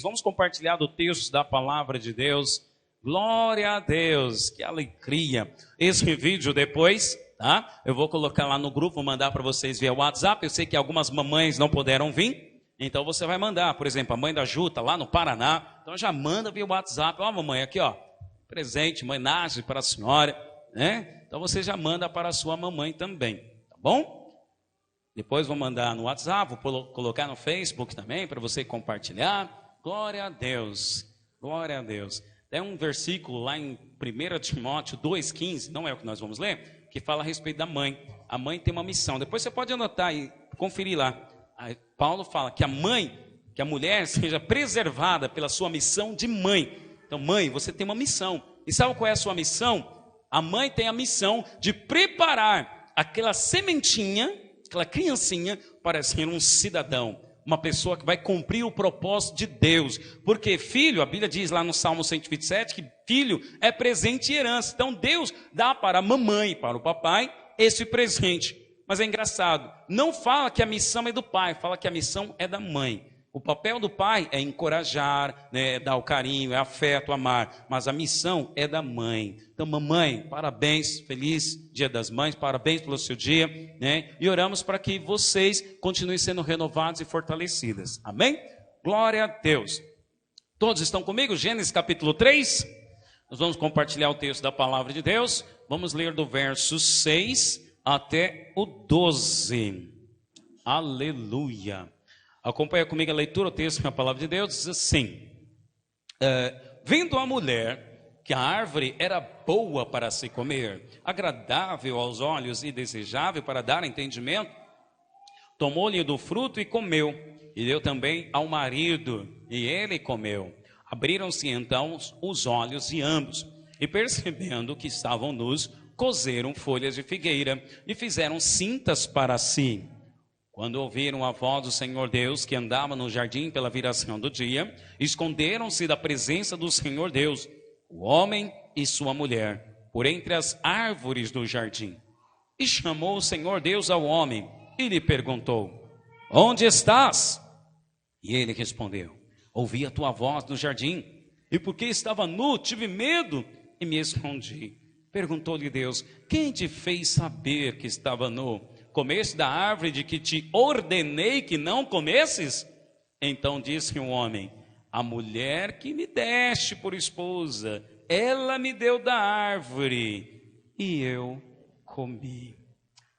Vamos compartilhar do texto da palavra de Deus. Glória a Deus, que alegria. Esse vídeo depois, tá? Eu vou colocar lá no grupo, vou mandar para vocês via WhatsApp. Eu sei que algumas mamães não puderam vir, então você vai mandar. Por exemplo, a mãe da Juta lá no Paraná, então já manda via WhatsApp. Ó, mamãe, aqui ó, presente, homenagem para a senhora, né? Então você já manda para a sua mamãe também, tá bom? Depois vou mandar no WhatsApp, vou colocar no Facebook também para você compartilhar. Glória a Deus, glória a Deus. Tem um versículo lá em 1 Timóteo 2,15, não é o que nós vamos ler, que fala a respeito da mãe. A mãe tem uma missão. Depois você pode anotar e conferir lá. Aí Paulo fala que a mãe, que a mulher seja preservada pela sua missão de mãe. Então, mãe, você tem uma missão. E sabe qual é a sua missão? A mãe tem a missão de preparar aquela sementinha, aquela criancinha, para ser um cidadão. Uma pessoa que vai cumprir o propósito de Deus. Porque filho, a Bíblia diz lá no Salmo 127, que filho é presente e herança. Então Deus dá para a mamãe e para o papai esse presente. Mas é engraçado, não fala que a missão é do pai, fala que a missão é da mãe. O papel do pai é encorajar, né, dar o carinho, é afeto, amar. Mas a missão é da mãe. Então, mamãe, parabéns, feliz Dia das Mães, parabéns pelo seu dia, né? E oramos para que vocês continuem sendo renovados e fortalecidas. Amém? Glória a Deus. Todos estão comigo? Gênesis capítulo 3. Nós vamos compartilhar o texto da palavra de Deus. Vamos ler do verso 6 até o 12. Aleluia. Acompanha comigo a leitura, o texto da palavra de Deus diz assim: vendo a mulher que a árvore era boa para se comer, agradável aos olhos e desejável para dar entendimento, tomou-lhe do fruto e comeu, e deu também ao marido, e ele comeu. Abriram-se então os olhos de ambos, e percebendo que estavam nus, cozeram folhas de figueira e fizeram cintas para si. Quando ouviram a voz do Senhor Deus, que andava no jardim pela viração do dia, esconderam-se da presença do Senhor Deus, o homem e sua mulher, por entre as árvores do jardim. E chamou o Senhor Deus ao homem e lhe perguntou: onde estás? E ele respondeu: ouvi a tua voz no jardim, e porque estava nu, tive medo e me escondi. Perguntou-lhe Deus: quem te fez saber que estava nu? Comeste da árvore de que te ordenei que não comesses? Então disse o homem: a mulher que me deste por esposa, ela me deu da árvore, e eu comi.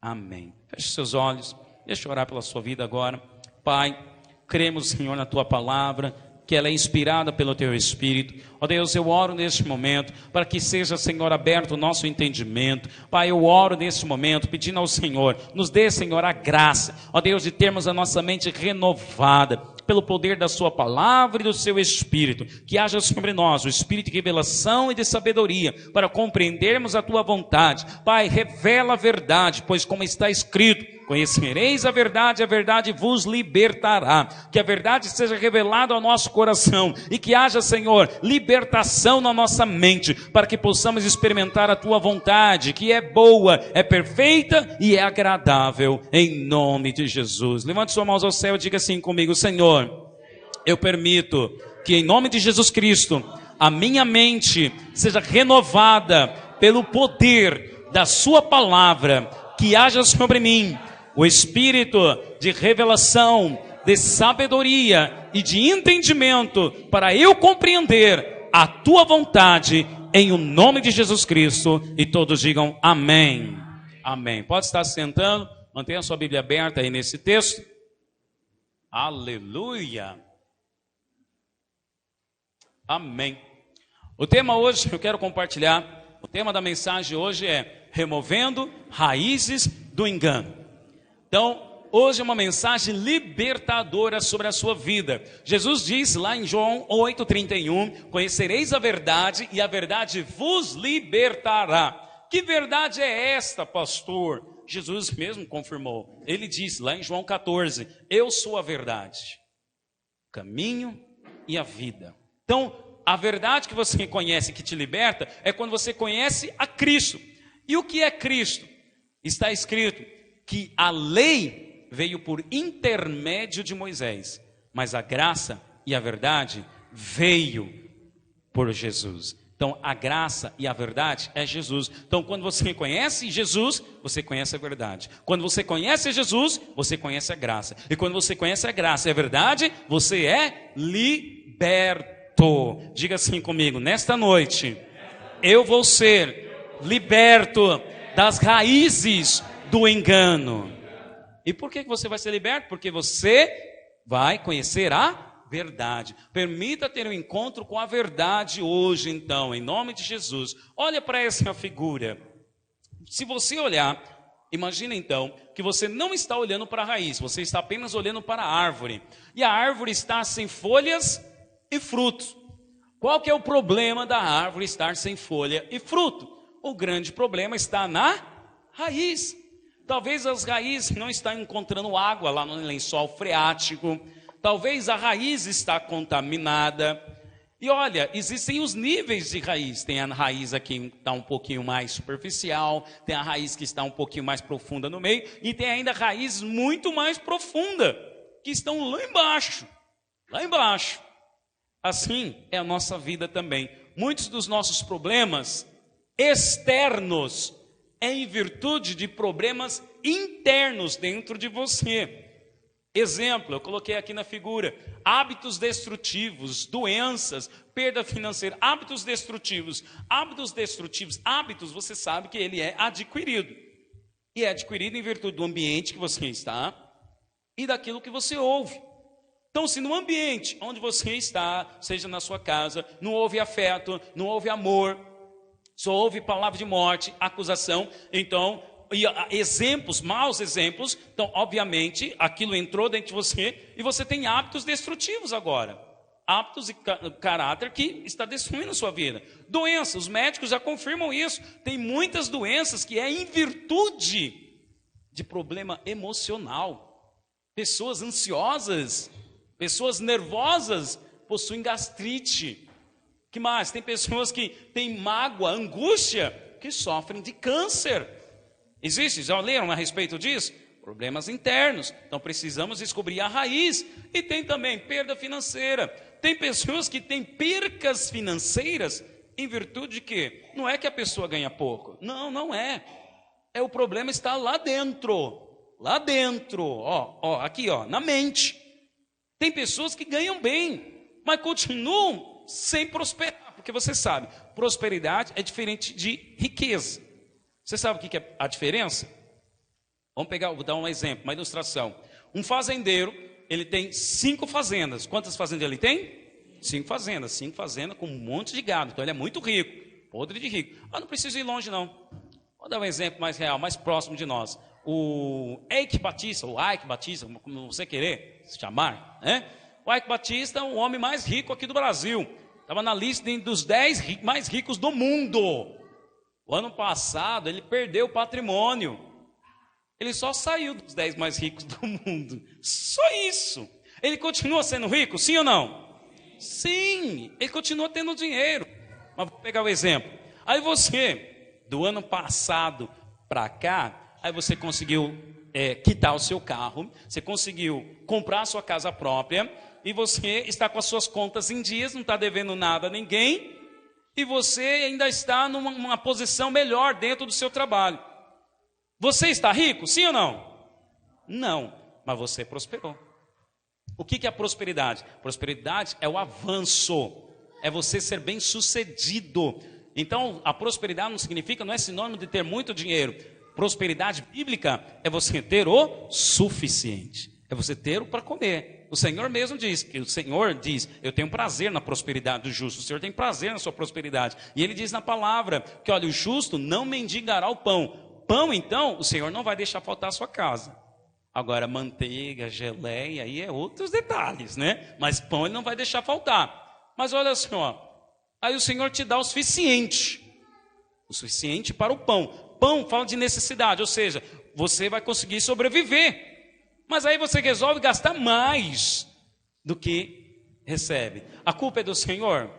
Amém. Feche seus olhos, deixa eu orar pela sua vida agora. Pai, cremos, Senhor, na tua palavra, que ela é inspirada pelo teu Espírito. Ó Deus, eu oro neste momento para que seja, Senhor, aberto o nosso entendimento. Pai, eu oro neste momento pedindo ao Senhor, nos dê, Senhor, a graça, ó Deus, de termos a nossa mente renovada pelo poder da sua palavra e do seu Espírito. Que haja sobre nós o Espírito de revelação e de sabedoria para compreendermos a tua vontade. Pai, revela a verdade, pois como está escrito: conhecereis a verdade vos libertará. Que a verdade seja revelada ao nosso coração e que haja, Senhor, libertação na nossa mente, para que possamos experimentar a tua vontade, que é boa, é perfeita e é agradável, em nome de Jesus. Levante suas mãos ao céu e diga assim comigo: Senhor, eu permito que em nome de Jesus Cristo a minha mente seja renovada pelo poder da sua palavra, que haja sobre mim o espírito de revelação, de sabedoria e de entendimento, para eu compreender a tua vontade, em o nome de Jesus Cristo. E todos digam amém. Amém. Pode estar se sentando, mantenha a sua Bíblia aberta aí nesse texto. Aleluia. Amém. O tema hoje que eu quero compartilhar, o tema da mensagem hoje é removendo raízes do engano. Então, hoje é uma mensagem libertadora sobre a sua vida. Jesus diz lá em João 8,31, conhecereis a verdade e a verdade vos libertará. Que verdade é esta, pastor? Jesus mesmo confirmou. Ele diz lá em João 14, eu sou a verdade, o caminho e a vida. Então, a verdade que você conhece que te liberta é quando você conhece a Cristo. E o que é Cristo? Está escrito que a lei veio por intermédio de Moisés, mas a graça e a verdade veio por Jesus. Então, a graça e a verdade é Jesus. Então, quando você conhece Jesus, você conhece a verdade. Quando você conhece Jesus, você conhece a graça. E quando você conhece a graça e a verdade, você é liberto. Diga assim comigo: nesta noite, eu vou ser liberto das raízes do engano. E por que você vai ser liberto? Porque você vai conhecer a verdade. Permita ter um encontro com a verdade hoje, então, em nome de Jesus. Olha para essa figura. Se você olhar, imagina então que você não está olhando para a raiz, você está apenas olhando para a árvore. E a árvore está sem folhas e frutos. Qual que é o problema da árvore estar sem folha e fruto? O grande problema está na raiz. Talvez as raízes não estão encontrando água lá no lençol freático. Talvez a raiz está contaminada. E olha, existem os níveis de raiz. Tem a raiz aqui que está um pouquinho mais superficial, tem a raiz que está um pouquinho mais profunda no meio, e tem ainda raízes muito mais profundas, que estão lá embaixo. Lá embaixo. Assim é a nossa vida também. Muitos dos nossos problemas externos é em virtude de problemas internos dentro de você. Exemplo, eu coloquei aqui na figura: hábitos destrutivos, doenças, perda financeira, hábitos destrutivos. Hábitos, você sabe que ele é adquirido. E é adquirido em virtude do ambiente que você está e daquilo que você ouve. Então, se no ambiente onde você está, seja na sua casa, não houve afeto, não houve amor, só houve palavra de morte, acusação, então, e exemplos, maus exemplos, então, obviamente, aquilo entrou dentro de você e você tem hábitos destrutivos agora. Hábitos e caráter que está destruindo a sua vida. Doenças, os médicos já confirmam isso. Tem muitas doenças que é em virtude de problema emocional. Pessoas ansiosas, pessoas nervosas possuem gastrite. Que mais? Tem pessoas que têm mágoa, angústia, que sofrem de câncer. Existe? Já leram a respeito disso? Problemas internos. Então precisamos descobrir a raiz. E tem também perda financeira. Tem pessoas que têm percas financeiras em virtude de quê? Não é que a pessoa ganha pouco. Não, não é. O problema está lá dentro. Lá dentro. Aqui, na mente. Tem pessoas que ganham bem, mas continuam sem prosperar. Porque você sabe, prosperidade é diferente de riqueza. Você sabe o que é a diferença? Vou dar um exemplo, uma ilustração. Um fazendeiro, ele tem 5 fazendas. Quantas fazendas ele tem? 5 fazendas. 5 fazendas com um monte de gado. Então ele é muito rico, podre de rico. Não preciso ir longe não. Vou dar um exemplo mais real, mais próximo de nós. O Ike Batista, como você querer se chamar, né? O Ike Batista é o homem mais rico aqui do Brasil. Estava na lista dos 10 mais ricos do mundo. O ano passado ele perdeu o patrimônio. Ele só saiu dos 10 mais ricos do mundo. Só isso. Ele continua sendo rico, sim ou não? Sim, ele continua tendo dinheiro. Mas vou pegar o exemplo. Aí você, do ano passado para cá, aí você conseguiu quitar o seu carro, você conseguiu comprar a sua casa própria, e você está com as suas contas em dias, não está devendo nada a ninguém, e você ainda está numa posição melhor dentro do seu trabalho. Você está rico? Sim ou não? Não, mas você prosperou. O que é a prosperidade? Prosperidade é o avanço, é você ser bem sucedido. Então, a prosperidade não é sinônimo de ter muito dinheiro. Prosperidade bíblica é você ter o suficiente, é você ter o para comer. O Senhor mesmo diz, eu tenho prazer na prosperidade do justo. O Senhor tem prazer na sua prosperidade. E Ele diz na palavra que, olha, o justo não mendigará o pão. Pão, então, o Senhor não vai deixar faltar a sua casa. Agora, manteiga, geleia, aí é outros detalhes, né? Mas pão Ele não vai deixar faltar. Mas olha só, aí o Senhor te dá o suficiente para o pão. Pão fala de necessidade, ou seja, você vai conseguir sobreviver. Mas aí você resolve gastar mais do que recebe. A culpa é do Senhor?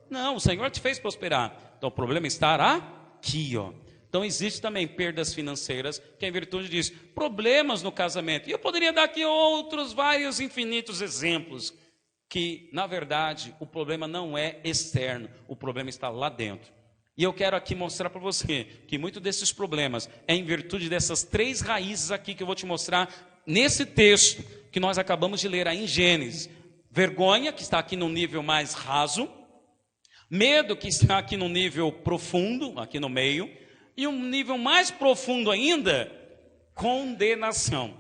Não, o Senhor te fez prosperar. Então o problema está aqui, ó. Então existe também perdas financeiras, que é em virtude disso. Problemas no casamento. E eu poderia dar aqui outros, vários, infinitos exemplos. Que, na verdade, o problema não é externo. O problema está lá dentro. E eu quero aqui mostrar para você que muitos desses problemas é em virtude dessas 3 raízes aqui que eu vou te mostrar nesse texto que nós acabamos de ler aí em Gênesis. Vergonha, que está aqui no nível mais raso. Medo, que está aqui no nível profundo, aqui no meio. E um nível mais profundo ainda, condenação.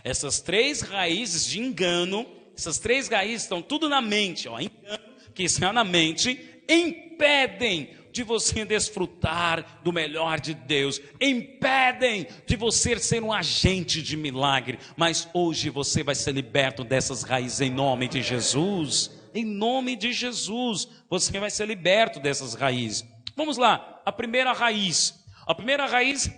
Essas 3 raízes de engano, essas 3 raízes estão tudo na mente. Ó, engano, que está na mente, impedem de você desfrutar do melhor de Deus, impedem de você ser um agente de milagre, mas hoje você vai ser liberto dessas raízes em nome de Jesus, em nome de Jesus, você vai ser liberto dessas raízes. Vamos lá, a primeira raiz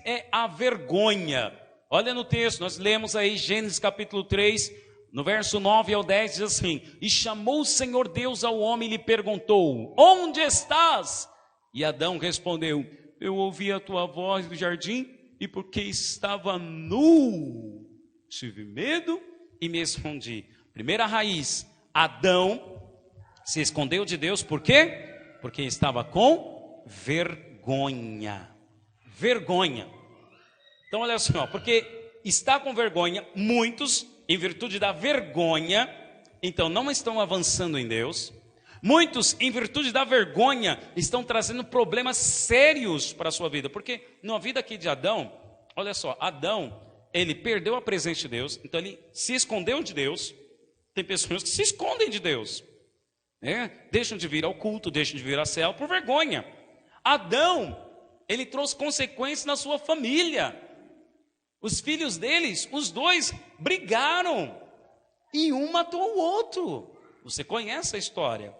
é a vergonha. Olha no texto, nós lemos aí Gênesis capítulo 3, no verso 9 ao 10, diz assim: e chamou o Senhor Deus ao homem e lhe perguntou: onde estás? E Adão respondeu: eu ouvi a tua voz do jardim, e porque estava nu, tive medo e me escondi. Primeira raiz, Adão se escondeu de Deus, por quê? Porque estava com vergonha. Vergonha. Então olha só, porque está com vergonha, muitos, em virtude da vergonha, então não estão avançando em Deus. Muitos, em virtude da vergonha, estão trazendo problemas sérios para a sua vida. Porque na vida aqui de Adão, olha só, Adão, ele perdeu a presença de Deus, então ele se escondeu de Deus. Tem pessoas que se escondem de Deus, né? Deixam de vir ao culto, deixam de vir à célula por vergonha. Adão, ele trouxe consequências na sua família. Os filhos deles, os 2, brigaram. E um matou o outro. Você conhece a história.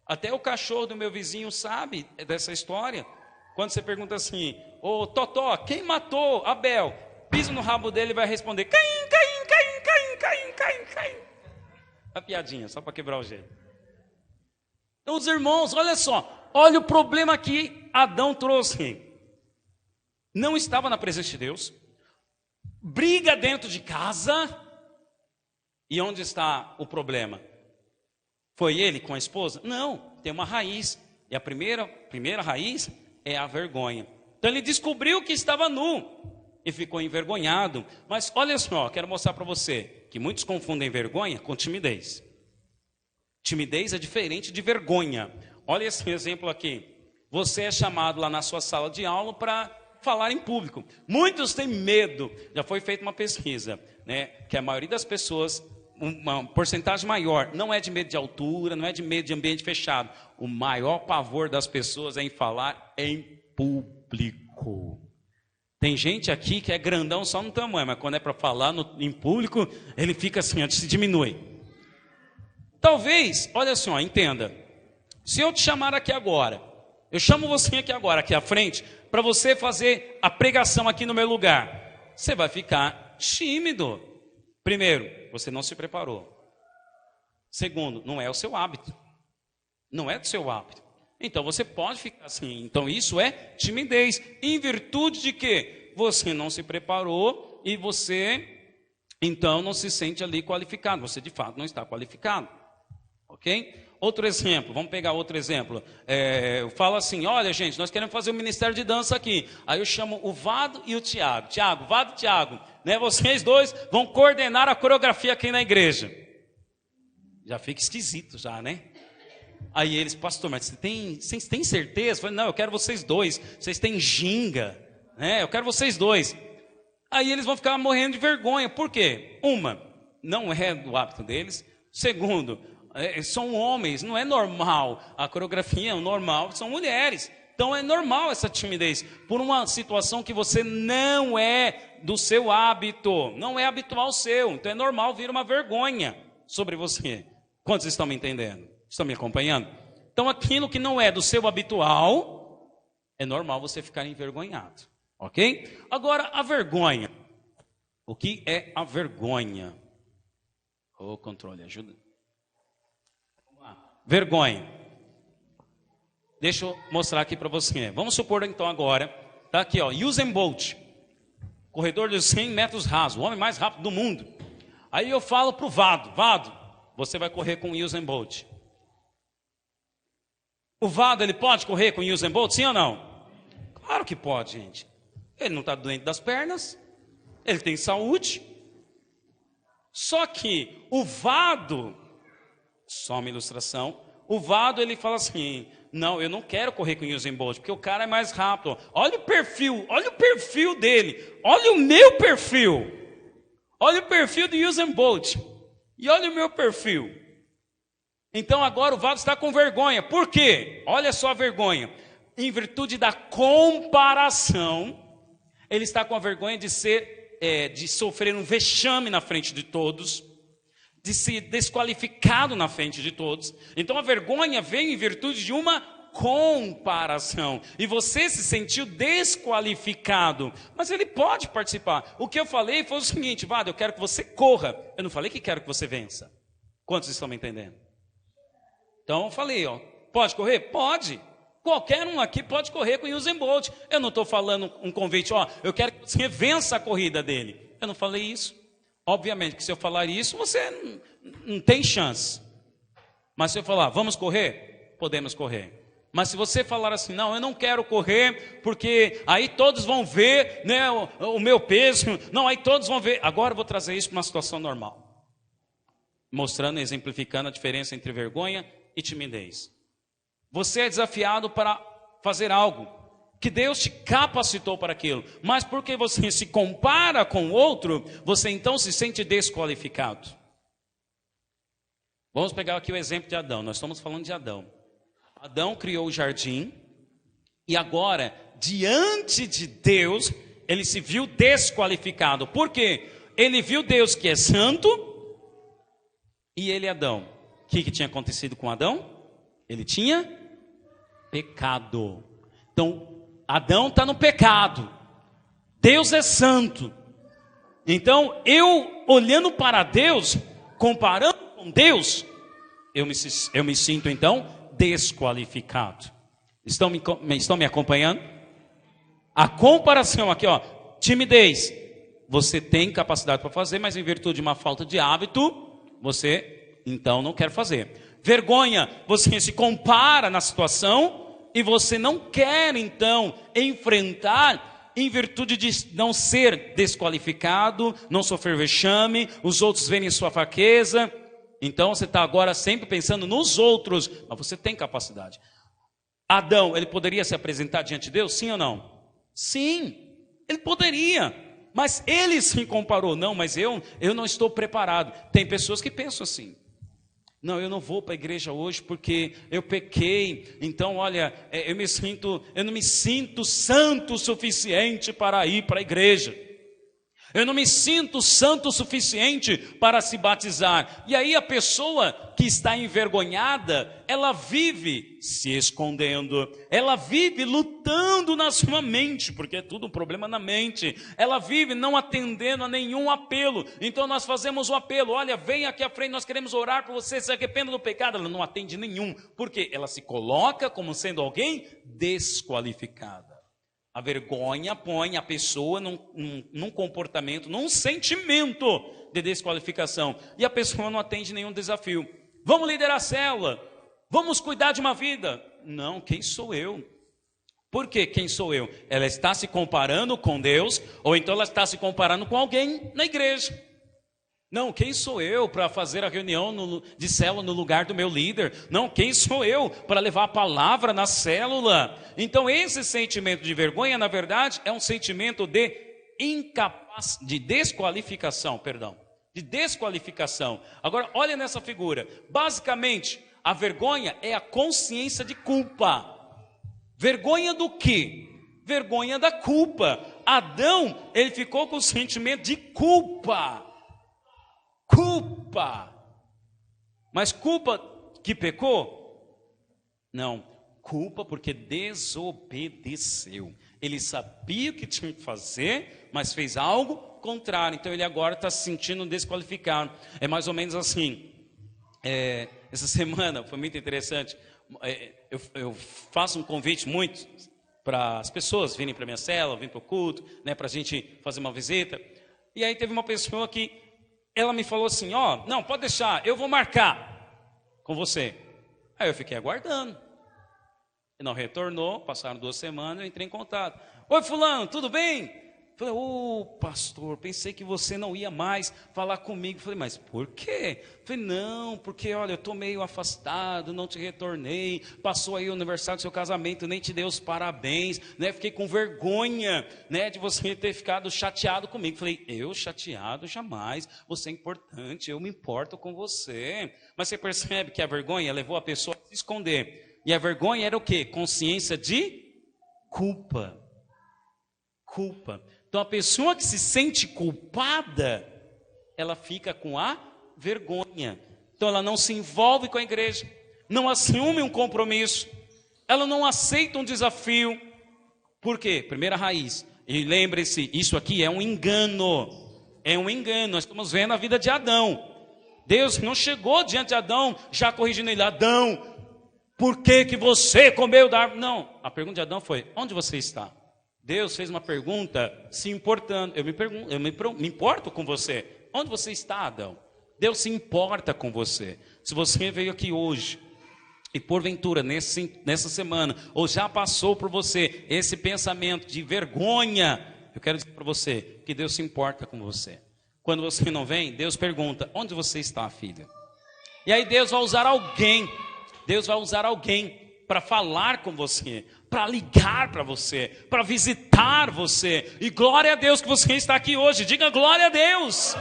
Até o cachorro do meu vizinho sabe dessa história. Quando você pergunta assim: ô Totó, quem matou Abel? Pisa no rabo dele e vai responder: Caim, Caim, Caim, Caim, Caim, Caim, Caim. A piadinha, só para quebrar o jeito. Então, os irmãos, olha só. Olha o problema que Adão trouxe. Não estava na presença de Deus. Briga dentro de casa. E onde está o problema? Foi ele com a esposa? Não, tem uma raiz. E a primeira raiz é a vergonha. Então ele descobriu que estava nu e ficou envergonhado. Mas olha só, quero mostrar para você que muitos confundem vergonha com timidez. Timidez é diferente de vergonha. Olha esse exemplo aqui. Você é chamado lá na sua sala de aula para falar em público. Muitos têm medo. Já foi feita uma pesquisa, né, que a maioria das pessoas, uma porcentagem maior, não é de medo de altura, não é de medo de ambiente fechado. O maior pavor das pessoas é em falar em público. Tem gente aqui que é grandão só no tamanho, mas quando é para falar em público, ele fica assim, se diminui. Talvez, olha só, entenda. Se eu te chamar aqui agora, eu chamo você aqui agora, aqui à frente, para você fazer a pregação aqui no meu lugar, você vai ficar tímido. Primeiro, você não se preparou. Segundo, não é o seu hábito. Não é do seu hábito. Então você pode ficar assim. Então isso é timidez. Em virtude de que você não se preparou e você, então, não se sente ali qualificado. Você de fato não está qualificado. Ok? Outro exemplo, vamos pegar outro exemplo. Eu falo assim: olha gente, nós queremos fazer um ministério de dança aqui. Aí eu chamo o Vado e o Tiago. Tiago, Vado e Tiago, né? Vocês 2 vão coordenar a coreografia aqui na igreja. Já fica esquisito já, né? Aí eles: pastor, mas vocês têm certeza? Eu falei: não, eu quero vocês 2. Vocês têm ginga, né? Eu quero vocês 2. Aí eles vão ficar morrendo de vergonha. Por quê? Uma, não é do hábito deles. Segundo, são homens, não é normal. A coreografia normal são mulheres. Então é normal essa timidez, por uma situação que você não é do seu hábito, não é habitual seu. Então é normal vir uma vergonha sobre você. Quantos estão me entendendo? Estão me acompanhando? Então aquilo que não é do seu habitual, é normal você ficar envergonhado. Ok? Agora a vergonha. O que é a vergonha? Controle, ajuda. Vergonha. Deixa eu mostrar aqui para você. Vamos supor então agora, tá aqui ó, Usain Bolt, corredor de 100 metros rasos, o homem mais rápido do mundo. Aí eu falo pro Vado, você vai correr com o Usain Bolt. O Vado, ele pode correr com o Usain Bolt, sim ou não? Claro que pode, gente. Ele não está doente das pernas, ele tem saúde. Só que o Vado, só uma ilustração, o Vado ele fala assim, não, eu não quero correr com o Usain Bolt, porque o cara é mais rápido. Olha o perfil dele, olha o meu perfil. Olha o perfil do Usain Bolt, e olha o meu perfil. Então agora o Vado está com vergonha, por quê? Olha só a vergonha, em virtude da comparação, ele está com a vergonha de de sofrer um vexame na frente de todos, de ser desqualificado na frente de todos. Então a vergonha veio em virtude de uma comparação. E você se sentiu desqualificado. Mas ele pode participar. O que eu falei foi o seguinte, Vado, eu quero que você corra. Eu não falei que quero que você vença. Quantos estão me entendendo? Então eu falei, ó, pode correr? Pode. Qualquer um aqui pode correr com o Usain Bolt. Eu não estou falando um convite, ó, eu quero que você vença a corrida dele. Eu não falei isso. Obviamente que se eu falar isso, você não tem chance. Mas se eu falar, vamos correr? Podemos correr. Mas se você falar assim, não, eu não quero correr, porque aí todos vão ver, né, o meu peso. Não, aí todos vão ver. Agora eu vou trazer isso para uma situação normal. Mostrando, exemplificando a diferença entre vergonha e timidez. Você é desafiado para fazer algo que Deus te capacitou para aquilo, mas porque você se compara com o outro, você então se sente desqualificado. Vamos pegar aqui o exemplo de Adão. Nós estamos falando de Adão. Adão criou o jardim e agora, diante de Deus, ele se viu desqualificado. Por quê? Ele viu Deus que é santo e ele é Adão. O que tinha acontecido com Adão? Ele tinha pecado. Então, Adão está no pecado. Deus é santo. Então, eu olhando para Deus, comparando com Deus, eu me sinto então desqualificado. Estão me acompanhando? A comparação aqui, ó, timidez. Você tem capacidade para fazer, mas em virtude de uma falta de hábito, você então não quer fazer. Vergonha, você se compara na situação e você não quer então enfrentar em virtude de não ser desqualificado, não sofrer vexame, os outros verem sua fraqueza. Então você está agora sempre pensando nos outros, mas você tem capacidade. Adão, ele poderia se apresentar diante de Deus, sim ou não? Sim, ele poderia, mas ele se comparou. Não, mas eu não estou preparado. Tem pessoas que pensam assim. Não, eu não vou para a igreja hoje porque eu pequei. Então, olha, eu não me sinto santo o suficiente para ir para a igreja. Eu não me sinto santo o suficiente para se batizar. E aí a pessoa que está envergonhada, ela vive se escondendo. Ela vive lutando na sua mente, porque é tudo um problema na mente. Ela vive não atendendo a nenhum apelo. Então nós fazemos um apelo. Olha, vem aqui à frente, nós queremos orar por você, se arrependa do pecado. Ela não atende nenhum. Porque ela se coloca como sendo alguém desqualificada. A vergonha põe a pessoa num comportamento, num sentimento de desqualificação. E a pessoa não atende nenhum desafio. Vamos liderar a célula. Vamos cuidar de uma vida. Não, quem sou eu? Por que quem sou eu? Ela está se comparando com Deus, ou então ela está se comparando com alguém na igreja. Não, quem sou eu para fazer a reunião de célula no lugar do meu líder? Não, quem sou eu para levar a palavra na célula? Então esse sentimento de vergonha, na verdade, é um sentimento de desqualificação, de desqualificação. Agora, olha nessa figura. Basicamente, a vergonha é a consciência de culpa. Vergonha do quê? Vergonha da culpa. Adão, ele ficou com o sentimento de culpa. Culpa. Mas culpa que pecou? Não. Culpa porque desobedeceu. Ele sabia o que tinha que fazer, mas fez algo contrário. Então ele agora está se sentindo desqualificado. É mais ou menos assim. Essa semana foi muito interessante. eu faço um convite muito para as pessoas virem para minha cela, virem para o culto, né, para a gente fazer uma visita. E aí teve uma pessoa que, ela me falou assim, não, pode deixar, eu vou marcar com você. Aí eu fiquei aguardando. Ele não retornou, passaram 2 semanas, eu entrei em contato. Oi, fulano, tudo bem? Falei, pastor, pensei que você não ia mais falar comigo. Falei, mas por quê? Falei, não, porque olha, eu estou meio afastado, não te retornei. Passou aí o aniversário do seu casamento, nem te dei os parabéns, né? Fiquei com vergonha, né, de você ter ficado chateado comigo. Falei, eu chateado jamais, você é importante, eu me importo com você. Mas você percebe que a vergonha levou a pessoa a se esconder. E a vergonha era o quê? Consciência de culpa. Culpa. Então a pessoa que se sente culpada, ela fica com a vergonha. Então ela não se envolve com a igreja, não assume um compromisso, ela não aceita um desafio. Por quê? Primeira raiz. E lembre-se, isso aqui é um engano. É um engano. Nós estamos vendo a vida de Adão. Deus não chegou diante de Adão já corrigindo ele. Adão, por que você comeu da árvore? Não. A pergunta de Adão foi, onde você está? Deus fez uma pergunta se importando. Eu me importo com você. Onde você está, Adão? Deus se importa com você. Se você veio aqui hoje e porventura nessa semana, ou já passou por você esse pensamento de vergonha, eu quero dizer para você que Deus se importa com você. Quando você não vem, Deus pergunta, onde você está, filha? E aí Deus vai usar alguém. Deus vai usar alguém para falar com você, para ligar para você, para visitar você. E glória a Deus que você está aqui hoje. Diga glória a Deus.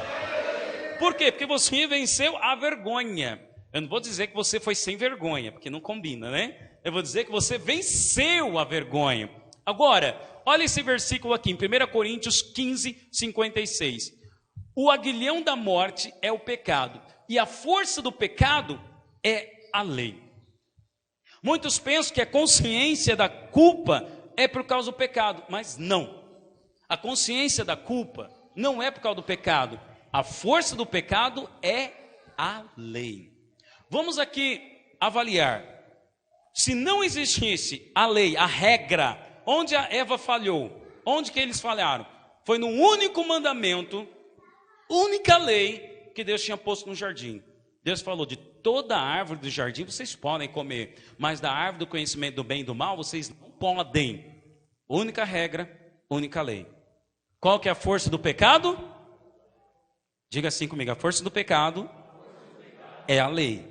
Por quê? Porque você venceu a vergonha. Eu não vou dizer que você foi sem vergonha, porque não combina, né? Eu vou dizer que você venceu a vergonha. Agora, olha esse versículo aqui, em 1 Coríntios 15, 56. O aguilhão da morte é o pecado, e a força do pecado é a lei. Muitos pensam que a consciência da culpa é por causa do pecado, mas não. A consciência da culpa não é por causa do pecado. A força do pecado é a lei. Vamos aqui avaliar. Se não existisse a lei, a regra, onde a Eva falhou, onde que eles falharam? Foi no único mandamento, única lei que Deus tinha posto no jardim. Deus falou, de toda a árvore do jardim vocês podem comer, mas da árvore do conhecimento do bem e do mal vocês não podem. Única regra, única lei. Qual que é a força do pecado? Diga assim comigo, a força do pecado é a lei.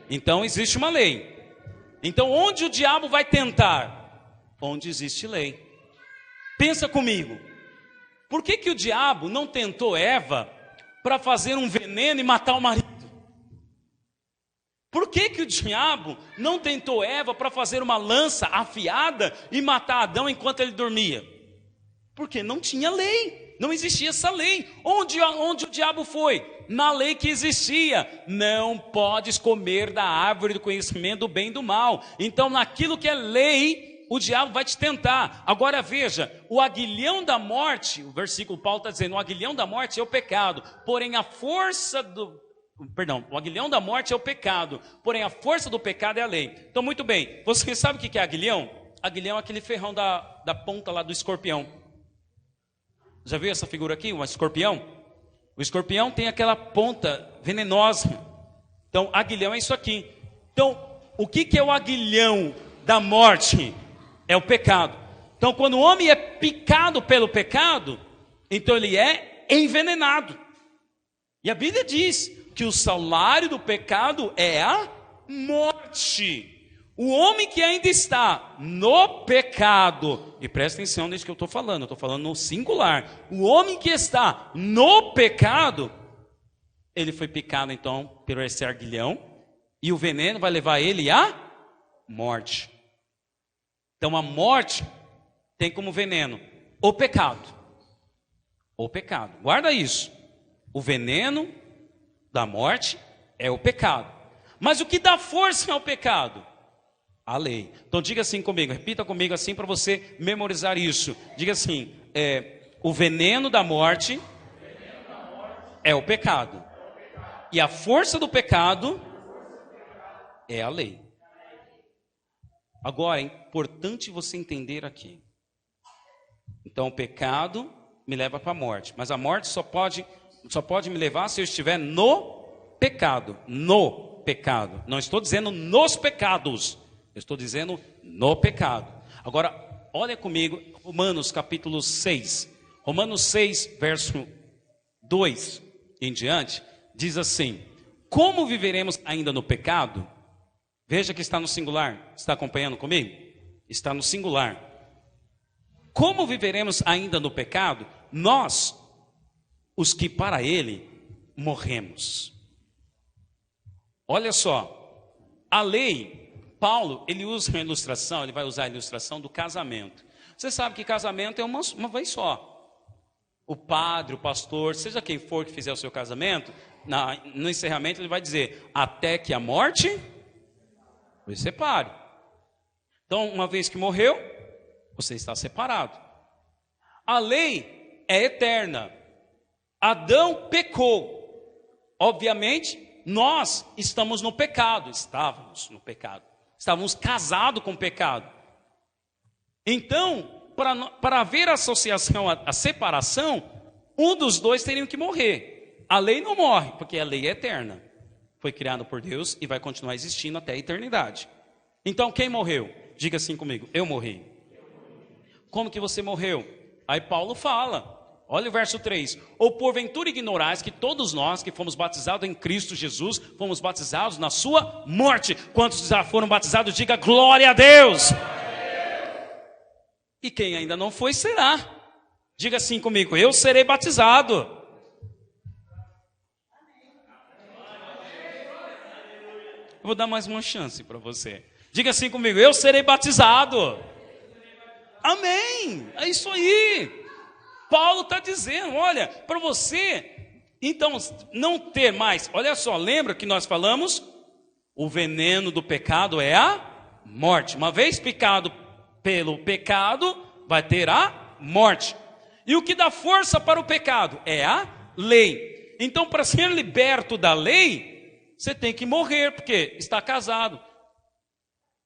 Então existe uma lei. Então onde o diabo vai tentar? Onde existe lei. Pensa comigo, por que o diabo não tentou Eva para fazer um veneno e matar o marido? Por que o diabo não tentou Eva para fazer uma lança afiada e matar Adão enquanto ele dormia? Porque não tinha lei, não existia essa lei. Onde o diabo foi? Na lei que existia. Não podes comer da árvore do conhecimento do bem e do mal. Então naquilo que é lei, o diabo vai te tentar. Agora veja, o aguilhão da morte, o versículo Paulo está dizendo, o aguilhão da morte é o pecado, porém a força o aguilhão da morte é o pecado, porém a força do pecado é a lei. Então muito bem, você sabe o que é aguilhão? Aguilhão é aquele ferrão da ponta lá do escorpião. Já viu essa figura aqui, um escorpião? O escorpião tem aquela ponta venenosa. Então aguilhão é isso aqui. Então o que é o aguilhão da morte? É o pecado. Então quando o homem é picado pelo pecado, então ele é envenenado. E a Bíblia diz que o salário do pecado é a morte. O homem que ainda está no pecado, e presta atenção nisso que eu estou falando no singular. O homem que está no pecado, ele foi picado então pelo esse aguilhão, e o veneno vai levar ele à morte. Então a morte tem como veneno o pecado. O pecado, guarda isso. O veneno da morte é o pecado. Mas o que dá força ao pecado? A lei. Então diga assim comigo, repita comigo assim para você memorizar isso. Diga assim, o veneno da morte é o pecado. E a força do pecado é a lei. Agora, é importante você entender aqui. Então, o pecado me leva para a morte. Mas a morte só pode me levar se eu estiver no pecado. No pecado. Não estou dizendo nos pecados. Eu estou dizendo no pecado. Agora, olha comigo, Romanos capítulo 6. Romanos 6, verso 2 em diante, diz assim: como viveremos ainda no pecado? Veja que está no singular. Está acompanhando comigo? Está no singular. Como viveremos ainda no pecado? Nós, os que para ele morremos. Olha só, a lei, Paulo, ele usa uma ilustração, ele vai usar a ilustração do casamento. Você sabe que casamento é uma vez só. O padre, o pastor, seja quem for que fizer o seu casamento, no encerramento ele vai dizer, até que a morte os separe. Então, uma vez que morreu, você está separado. A lei é eterna. Adão pecou. Obviamente, nós estamos no pecado. Estávamos no pecado. Estávamos casados com o pecado. Então, para haver associação, a separação, um dos dois teria que morrer. A lei não morre, porque a lei é eterna. Foi criada por Deus e vai continuar existindo até a eternidade. Então, quem morreu? Diga assim comigo, eu morri. Como que você morreu? Aí Paulo fala, olha o verso 3. Ou porventura ignorais que todos nós que fomos batizados em Cristo Jesus, fomos batizados na sua morte. Quantos já foram batizados, diga glória a Deus. E quem ainda não foi, será. Diga assim comigo, eu serei batizado. Eu vou dar mais uma chance para você. Diga assim comigo, eu serei batizado. Amém, é isso aí. Paulo está dizendo, olha, para você, então, não ter mais. Olha só, lembra que nós falamos? O veneno do pecado é a morte. Uma vez picado pelo pecado, vai ter a morte. E o que dá força para o pecado? É a lei. Então, para ser liberto da lei, você tem que morrer, porque está casado.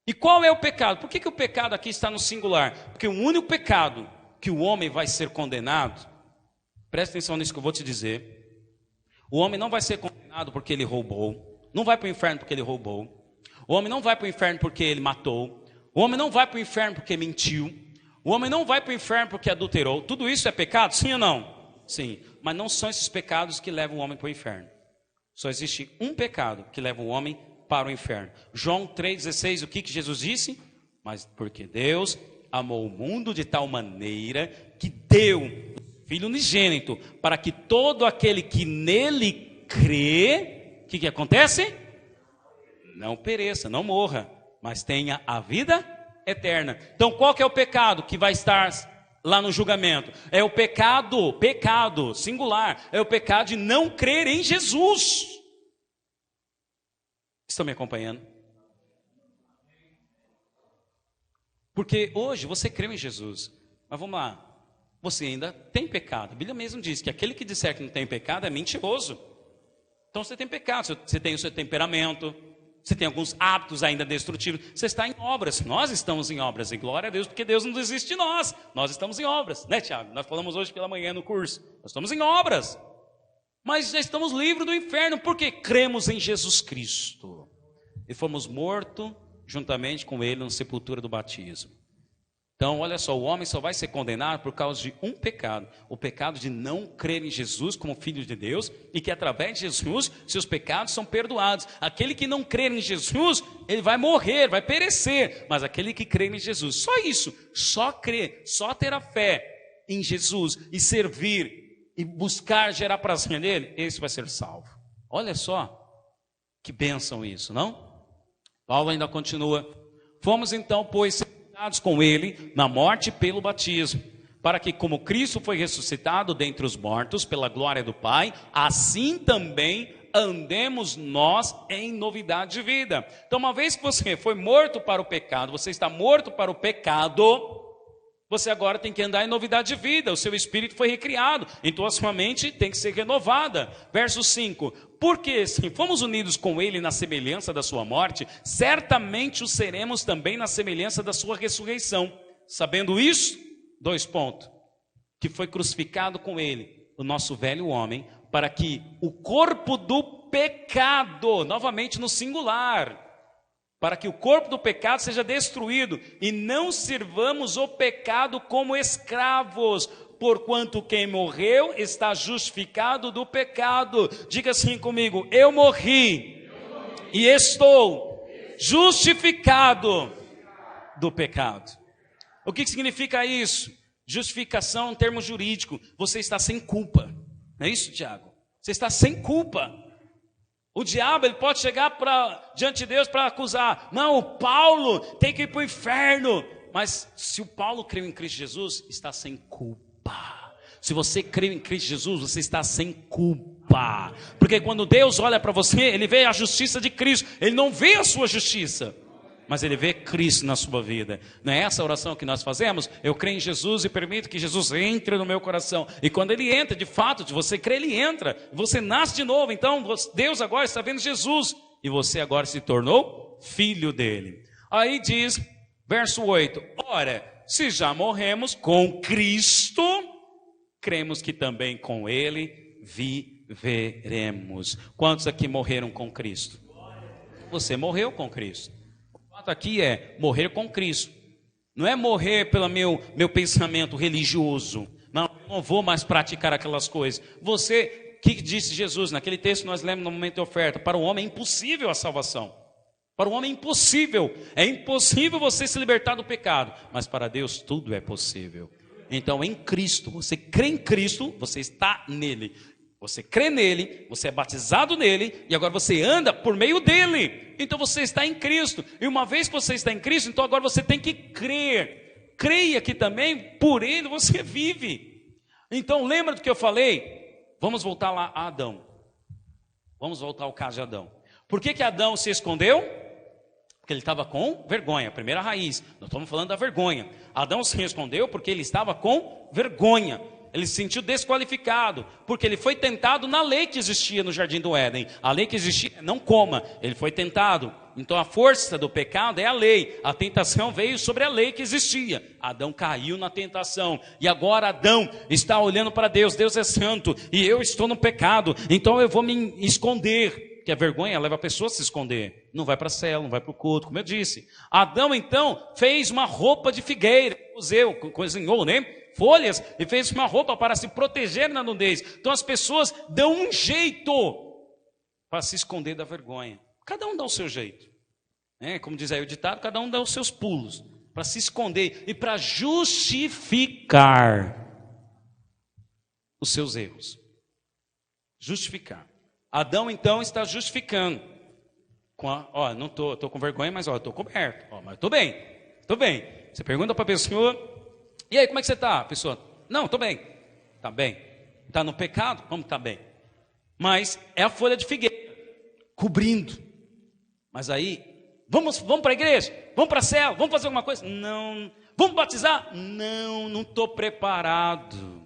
E qual é o pecado? Por que o pecado aqui está no singular? Porque o único pecado que o homem vai ser condenado, presta atenção nisso que eu vou te dizer. O homem não vai ser condenado porque ele roubou. Não vai para o inferno porque ele roubou. O homem não vai para o inferno porque ele matou. O homem não vai para o inferno porque mentiu. O homem não vai para o inferno porque adulterou. Tudo isso é pecado? Sim ou não? Sim. Mas não são esses pecados que levam o homem para o inferno. Só existe um pecado que leva o homem para o inferno. João 3,16, o que Jesus disse? Mas porque Deus amou o mundo de tal maneira que deu o Filho unigênito, para que todo aquele que nele crê, o que acontece? Não pereça, não morra, mas tenha a vida eterna. Então qual que é o pecado que vai estar lá no julgamento? É o pecado singular, é o pecado de não crer em Jesus. Estão me acompanhando? Porque hoje você creu em Jesus, mas vamos lá, você ainda tem pecado. A Bíblia mesmo diz que aquele que disser que não tem pecado é mentiroso. Então você tem pecado, você tem o seu temperamento, você tem alguns hábitos ainda destrutivos, você está em obras. Nós estamos em obras, e glória a Deus, porque Deus não desiste de nós. Nós estamos em obras, né, Tiago? Nós falamos hoje pela manhã no curso. Nós estamos em obras, mas já estamos livres do inferno, porque cremos em Jesus Cristo. E fomos mortos juntamente com Ele na sepultura do batismo. Então, olha só, o homem só vai ser condenado por causa de um pecado. O pecado de não crer em Jesus como Filho de Deus, e que através de Jesus, seus pecados são perdoados. Aquele que não crer em Jesus, ele vai morrer, vai perecer. Mas aquele que crê em Jesus, só isso, só crer, só ter a fé em Jesus e servir e buscar gerar prazer nele, esse vai ser salvo. Olha só, que bênção isso, não? Paulo ainda continua. Fomos então, pois, sepultados com ele na morte pelo batismo, para que como Cristo foi ressuscitado dentre os mortos pela glória do Pai, assim também andemos nós em novidade de vida. Então, uma vez que você foi morto para o pecado, você está morto para o pecado, Você agora tem que andar em novidade de vida, o seu espírito foi recriado, então a sua mente tem que ser renovada. Verso 5, porque se fomos unidos com ele na semelhança da sua morte, certamente o seremos também na semelhança da sua ressurreição. Sabendo isso, 2 pontos, que foi crucificado com ele, o nosso velho homem, para que o corpo do pecado, novamente no singular, para que o corpo do pecado seja destruído e não sirvamos o pecado como escravos, porquanto quem morreu está justificado do pecado. Diga assim comigo: eu morri e estou justificado do pecado. O que significa isso? Justificação é um termo jurídico. Você está sem culpa. Não é isso, Tiago? Você está sem culpa. O diabo, ele pode chegar diante de Deus para acusar. Não, o Paulo tem que ir para o inferno. Mas se o Paulo creu em Cristo Jesus, está sem culpa. Se você creu em Cristo Jesus, você está sem culpa. Porque quando Deus olha para você, ele vê a justiça de Cristo. Ele não vê a sua justiça, mas ele vê Cristo na sua vida. Não é essa a oração que nós fazemos? Eu creio em Jesus e permito que Jesus entre no meu coração. E quando ele entra, de fato, de você crer, ele entra. Você nasce de novo. Então Deus agora está vendo Jesus. E você agora se tornou filho dele. Aí diz, verso 8. Ora, se já morremos com Cristo, cremos que também com ele viveremos. Quantos aqui morreram com Cristo? Você morreu com Cristo. Aqui é morrer com Cristo. Não é morrer pelo meu pensamento religioso. Não vou mais praticar aquelas coisas. Você, que disse Jesus naquele texto que nós lemos no momento de oferta? Para o homem é impossível a salvação. Para o homem é impossível. É impossível você se libertar do pecado. Mas para Deus tudo é possível. Então em Cristo, você crê em Cristo, você está nele. Você crê nele, você é batizado nele, e agora você anda por meio dele. Então você está em Cristo. E uma vez que você está em Cristo, então agora você tem que crer. Creia que também por ele você vive. Então lembra do que eu falei? Vamos voltar lá a Adão. Vamos voltar ao caso de Adão. Por que Adão se escondeu? Porque ele estava com vergonha, primeira raiz. Nós estamos falando da vergonha. Adão se escondeu porque ele estava com vergonha. Ele se sentiu desqualificado, porque ele foi tentado na lei que existia no Jardim do Éden. A lei que existia, não coma, ele foi tentado. Então a força do pecado é a lei. A tentação veio sobre a lei que existia. Adão caiu na tentação. E agora Adão está olhando para Deus. Deus é santo e eu estou no pecado. Então eu vou me esconder. Que a vergonha leva a pessoa a se esconder. Não vai para a cela, não vai para o culto, como eu disse. Adão então fez uma roupa de figueira. Cozinhou, né? Folhas, e fez uma roupa para se proteger na nudez. Então as pessoas dão um jeito para se esconder da vergonha. Cada um dá o seu jeito. Como diz aí o ditado, cada um dá os seus pulos para se esconder e para justificar os seus erros. Justificar. Adão então está justificando. Não estou com vergonha, mas estou coberto. Mas estou bem. Você pergunta para a pessoa: e aí, como é que você está? A pessoa: não, estou bem. Está bem. Está no pecado? Como está bem? Mas é a folha de figueira, cobrindo. Mas aí, vamos para a igreja? Vamos para a cela? Vamos fazer alguma coisa? Não. Vamos batizar? Não estou preparado.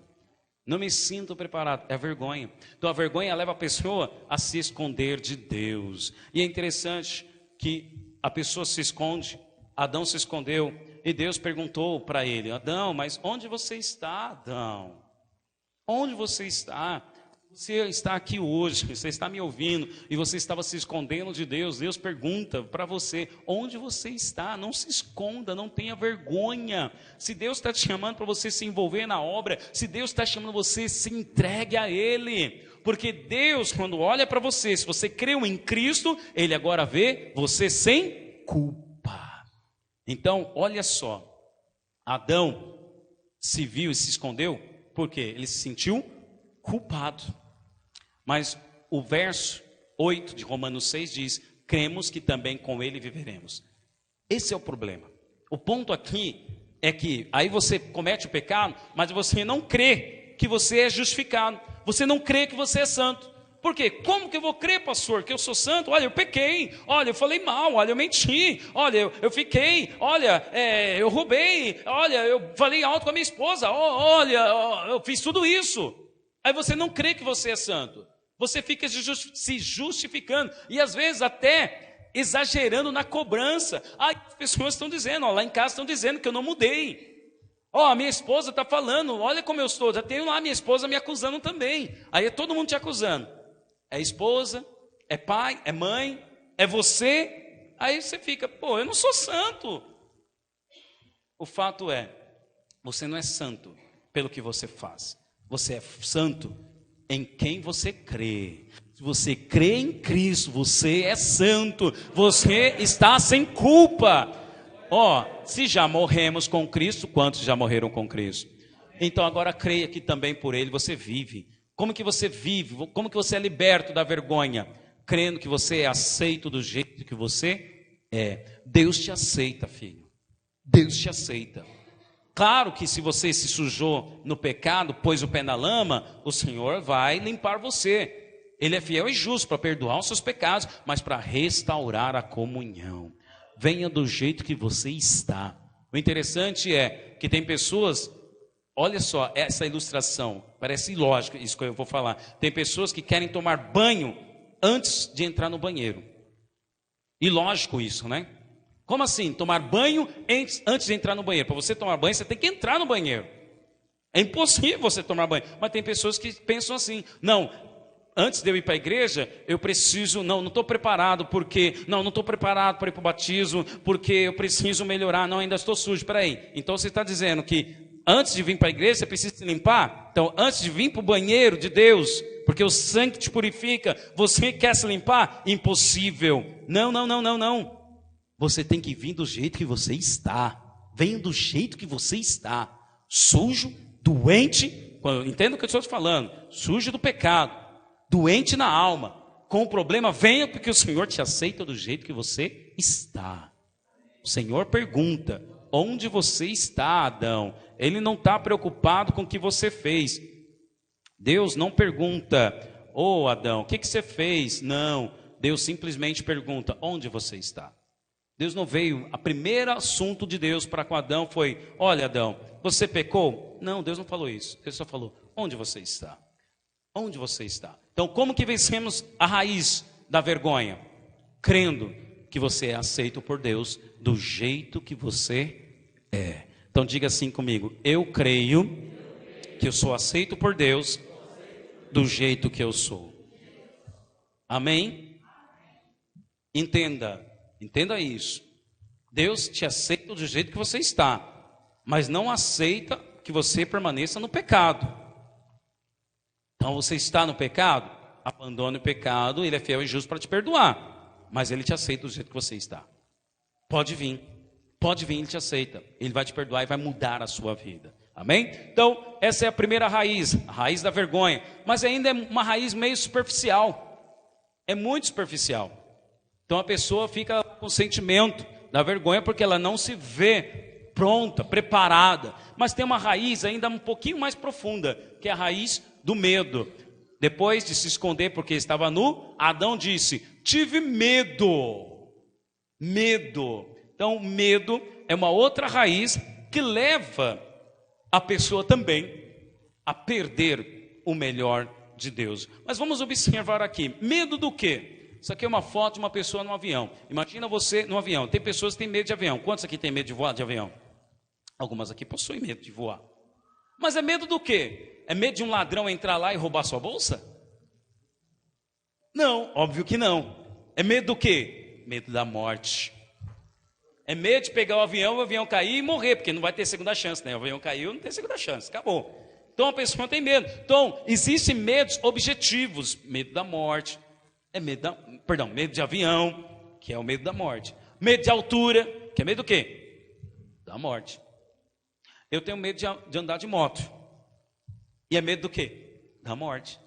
Não me sinto preparado. É a vergonha. Então a vergonha leva a pessoa a se esconder de Deus. E é interessante que a pessoa se esconde. Adão se escondeu. E Deus perguntou para ele: Adão, mas onde você está, Adão? Onde você está? Você está aqui hoje, você está me ouvindo, e você estava se escondendo de Deus. Deus pergunta para você: onde você está? Não se esconda, não tenha vergonha. Se Deus está te chamando para você se envolver na obra, se Deus está chamando você, se entregue a Ele. Porque Deus, quando olha para você, se você creu em Cristo, Ele agora vê você sem culpa. Então, olha só, Adão se viu e se escondeu, porque ele se sentiu culpado. Mas o verso 8 de Romanos 6 diz: cremos que também com ele viveremos. Esse é o problema. O ponto aqui é que aí você comete o pecado, mas você não crê que você é justificado. Você não crê que você é santo. Por quê? Como que eu vou crer, pastor, que eu sou santo? Olha, eu pequei, olha, eu falei mal, olha, eu menti, olha, eu fiquei, olha, eu roubei, olha, eu falei alto com a minha esposa, olha, eu fiz tudo isso. Aí você não crê que você é santo. Você fica se justificando e às vezes até exagerando na cobrança. As pessoas estão dizendo, lá em casa estão dizendo que eu não mudei. A minha esposa está falando, olha como eu estou, já tenho lá a minha esposa me acusando também. Aí é todo mundo te acusando. É esposa, é pai, é mãe, é você. Aí você fica, eu não sou santo. O fato é, você não é santo pelo que você faz. Você é santo em quem você crê. Se você crê em Cristo, você é santo. Você está sem culpa. Se já morremos com Cristo, quantos já morreram com Cristo? Então agora creia que também por Ele você vive. Como que você vive? Como que você é liberto da vergonha? Crendo que você é aceito do jeito que você é. Deus te aceita, filho. Deus te aceita. Claro que se você se sujou no pecado, pôs o pé na lama, o Senhor vai limpar você. Ele é fiel e justo para perdoar os seus pecados, mas para restaurar a comunhão. Venha do jeito que você está. O interessante é que tem pessoas, olha só essa ilustração, parece ilógico isso que eu vou falar. Tem pessoas que querem tomar banho antes de entrar no banheiro. Ilógico isso, né? Como assim? Tomar banho antes de entrar no banheiro. Para você tomar banho, você tem que entrar no banheiro. É impossível você tomar banho. Mas tem pessoas que pensam assim, não, antes de eu ir para a igreja, eu preciso, não estou preparado, porque, não estou preparado para ir para o batismo, porque eu preciso melhorar, não, ainda estou sujo. Espera aí, então você está dizendo que antes de vir para a igreja, você precisa se limpar? Então, antes de vir para o banheiro de Deus, porque o sangue te purifica, você quer se limpar? Impossível. Não. Você tem que vir do jeito que você está. Venha do jeito que você está. Sujo, doente, entenda o que eu estou te falando, sujo do pecado, doente na alma, com o problema, venha porque o Senhor te aceita do jeito que você está. O Senhor pergunta, onde você está, Adão? Ele não está preocupado com o que você fez. Deus não pergunta, Adão, o que você fez? Não, Deus simplesmente pergunta, onde você está? Deus não veio, o primeiro assunto de Deus para com Adão foi, olha Adão, você pecou? Não, Deus não falou isso, Deus só falou, onde você está? Onde você está? Então como que vencemos a raiz da vergonha? Crendo que você é aceito por Deus do jeito que você é. Então diga assim comigo, eu creio que eu sou aceito por Deus do jeito que eu sou. Amém? Entenda isso. Deus te aceita do jeito que você está, mas não aceita que você permaneça no pecado. Então você está no pecado, abandone o pecado, Ele é fiel e justo para te perdoar, mas Ele te aceita do jeito que você está. Pode vir, Ele te aceita, Ele vai te perdoar e vai mudar a sua vida. Amém? Então essa é a primeira raiz, a raiz da vergonha, mas ainda é uma raiz meio superficial, é muito superficial. Então a pessoa fica com o sentimento da vergonha porque ela não se vê pronta, preparada. Mas tem uma raiz ainda um pouquinho mais profunda, que é a raiz do medo. Depois de se esconder porque estava nu, Adão disse, tive medo. Medo. Então medo é uma outra raiz que leva a pessoa também a perder o melhor de Deus. Mas vamos observar aqui, medo do quê? Isso aqui é uma foto de uma pessoa no avião. Imagina você no avião. Tem pessoas que têm medo de avião. Quantos aqui têm medo de voar de avião? Algumas aqui possuem medo de voar. Mas é medo do quê? É medo de um ladrão entrar lá e roubar sua bolsa? Não, óbvio que não. É medo do quê? Medo da morte. É medo de pegar o avião cair e morrer, porque não vai ter segunda chance, né? O avião caiu, não tem segunda chance, acabou. Então a pessoa tem medo. Então, existem medos objetivos. Medo da morte. Medo de avião, que é o medo da morte. Medo de altura, que é medo do quê? Da morte. Eu tenho medo de andar de moto. E é medo do quê? Da morte.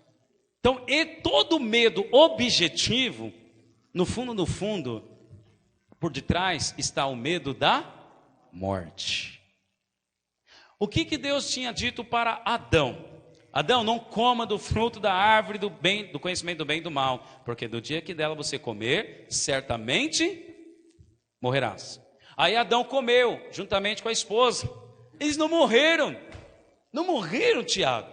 Então, todo medo objetivo, no fundo, por detrás está o medo da morte. O que Deus tinha dito para Adão? Adão, não coma do fruto da árvore do conhecimento do bem e do mal, porque do dia que dela você comer, certamente morrerás. Aí Adão comeu, juntamente com a esposa. Eles não morreram. Não morreram, Tiago.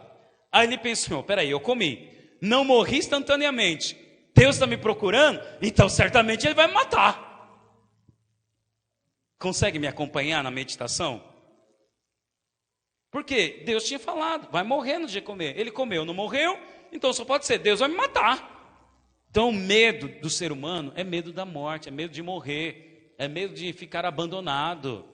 Aí ele pensou, peraí, eu comi. Não morri instantaneamente. Deus está me procurando, então certamente Ele vai me matar. Consegue me acompanhar na meditação? Porque Deus tinha falado, vai morrer no dia de comer. Ele comeu, não morreu, então só pode ser, Deus vai me matar. Então o medo do ser humano é medo da morte, é medo de morrer, é medo de ficar abandonado.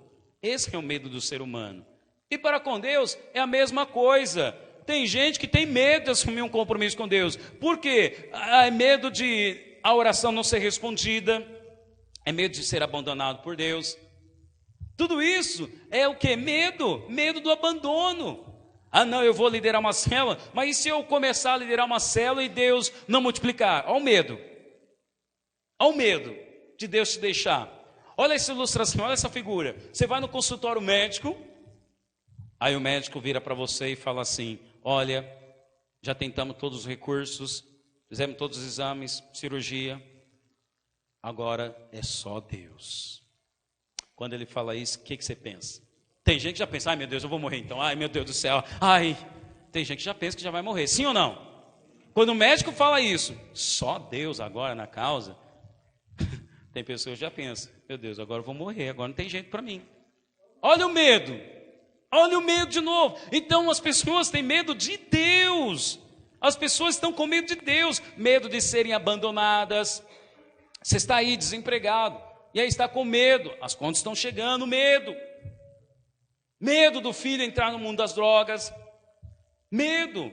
Esse é o medo do ser humano. E para com Deus é a mesma coisa. Tem gente que tem medo de assumir um compromisso com Deus. Por quê? É medo de a oração não ser respondida, é medo de ser abandonado por Deus. Tudo isso é o que? Medo do abandono. Ah não, eu vou liderar uma célula, mas e se eu começar a liderar uma célula e Deus não multiplicar? Olha o medo. Olha o medo de Deus te deixar. Olha essa ilustração, olha essa figura. Você vai no consultório médico, aí o médico vira para você e fala assim, olha, já tentamos todos os recursos, fizemos todos os exames, cirurgia, agora é só Deus. Quando ele fala isso, o que você pensa? Tem gente que já pensa, ai meu Deus, eu vou morrer então, ai meu Deus do céu, ai. Tem gente que já pensa que já vai morrer, sim ou não? Quando o médico fala isso, só Deus agora na causa, tem pessoas que já pensam, meu Deus, agora eu vou morrer, agora não tem jeito para mim. Olha o medo de novo. Então as pessoas têm medo de Deus, as pessoas estão com medo de Deus, medo de serem abandonadas. Você está aí desempregado, e aí está com medo, as contas estão chegando, medo do filho entrar no mundo das drogas, medo.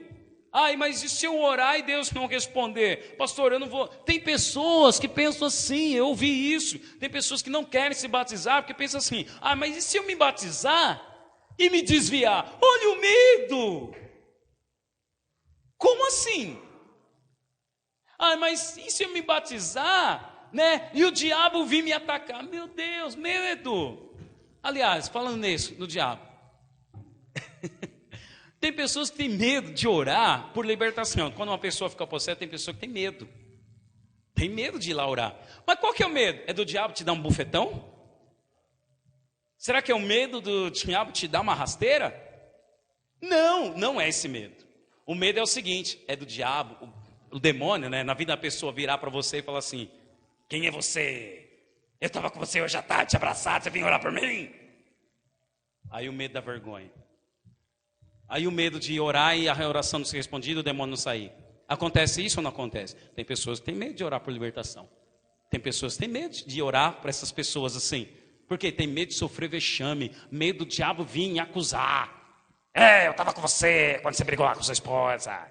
Ai, mas e se eu orar e Deus não responder? Pastor, eu não vou. Tem pessoas que pensam assim, eu ouvi isso. Tem pessoas que não querem se batizar porque pensam assim, ah, mas e se eu me batizar e me desviar? Olha o medo. Como assim? Ah, mas e se eu me batizar, né? E o diabo vir me atacar? Meu Deus, medo. Aliás, falando nisso, no diabo. Tem pessoas que têm medo de orar por libertação. Quando uma pessoa fica possessa, tem pessoa que tem medo. Tem medo de ir lá orar. Mas qual que é o medo? É do diabo te dar um bufetão? Será que é o medo do diabo te dar uma rasteira? Não, não é esse medo. O medo é o seguinte, é do diabo, o demônio, né? Na vida da pessoa virar para você e falar assim, quem é você? Eu estava com você hoje à tarde, te abraçado, você vinha orar por mim? Aí o medo da vergonha. Aí o medo de orar e a oração não ser respondida, o demônio não sair. Acontece isso ou não acontece? Tem pessoas que têm medo de orar por libertação. Tem pessoas que têm medo de orar para essas pessoas assim. Porque tem medo de sofrer vexame, medo do diabo vir me acusar. Eu estava com você quando você brigou lá com sua esposa.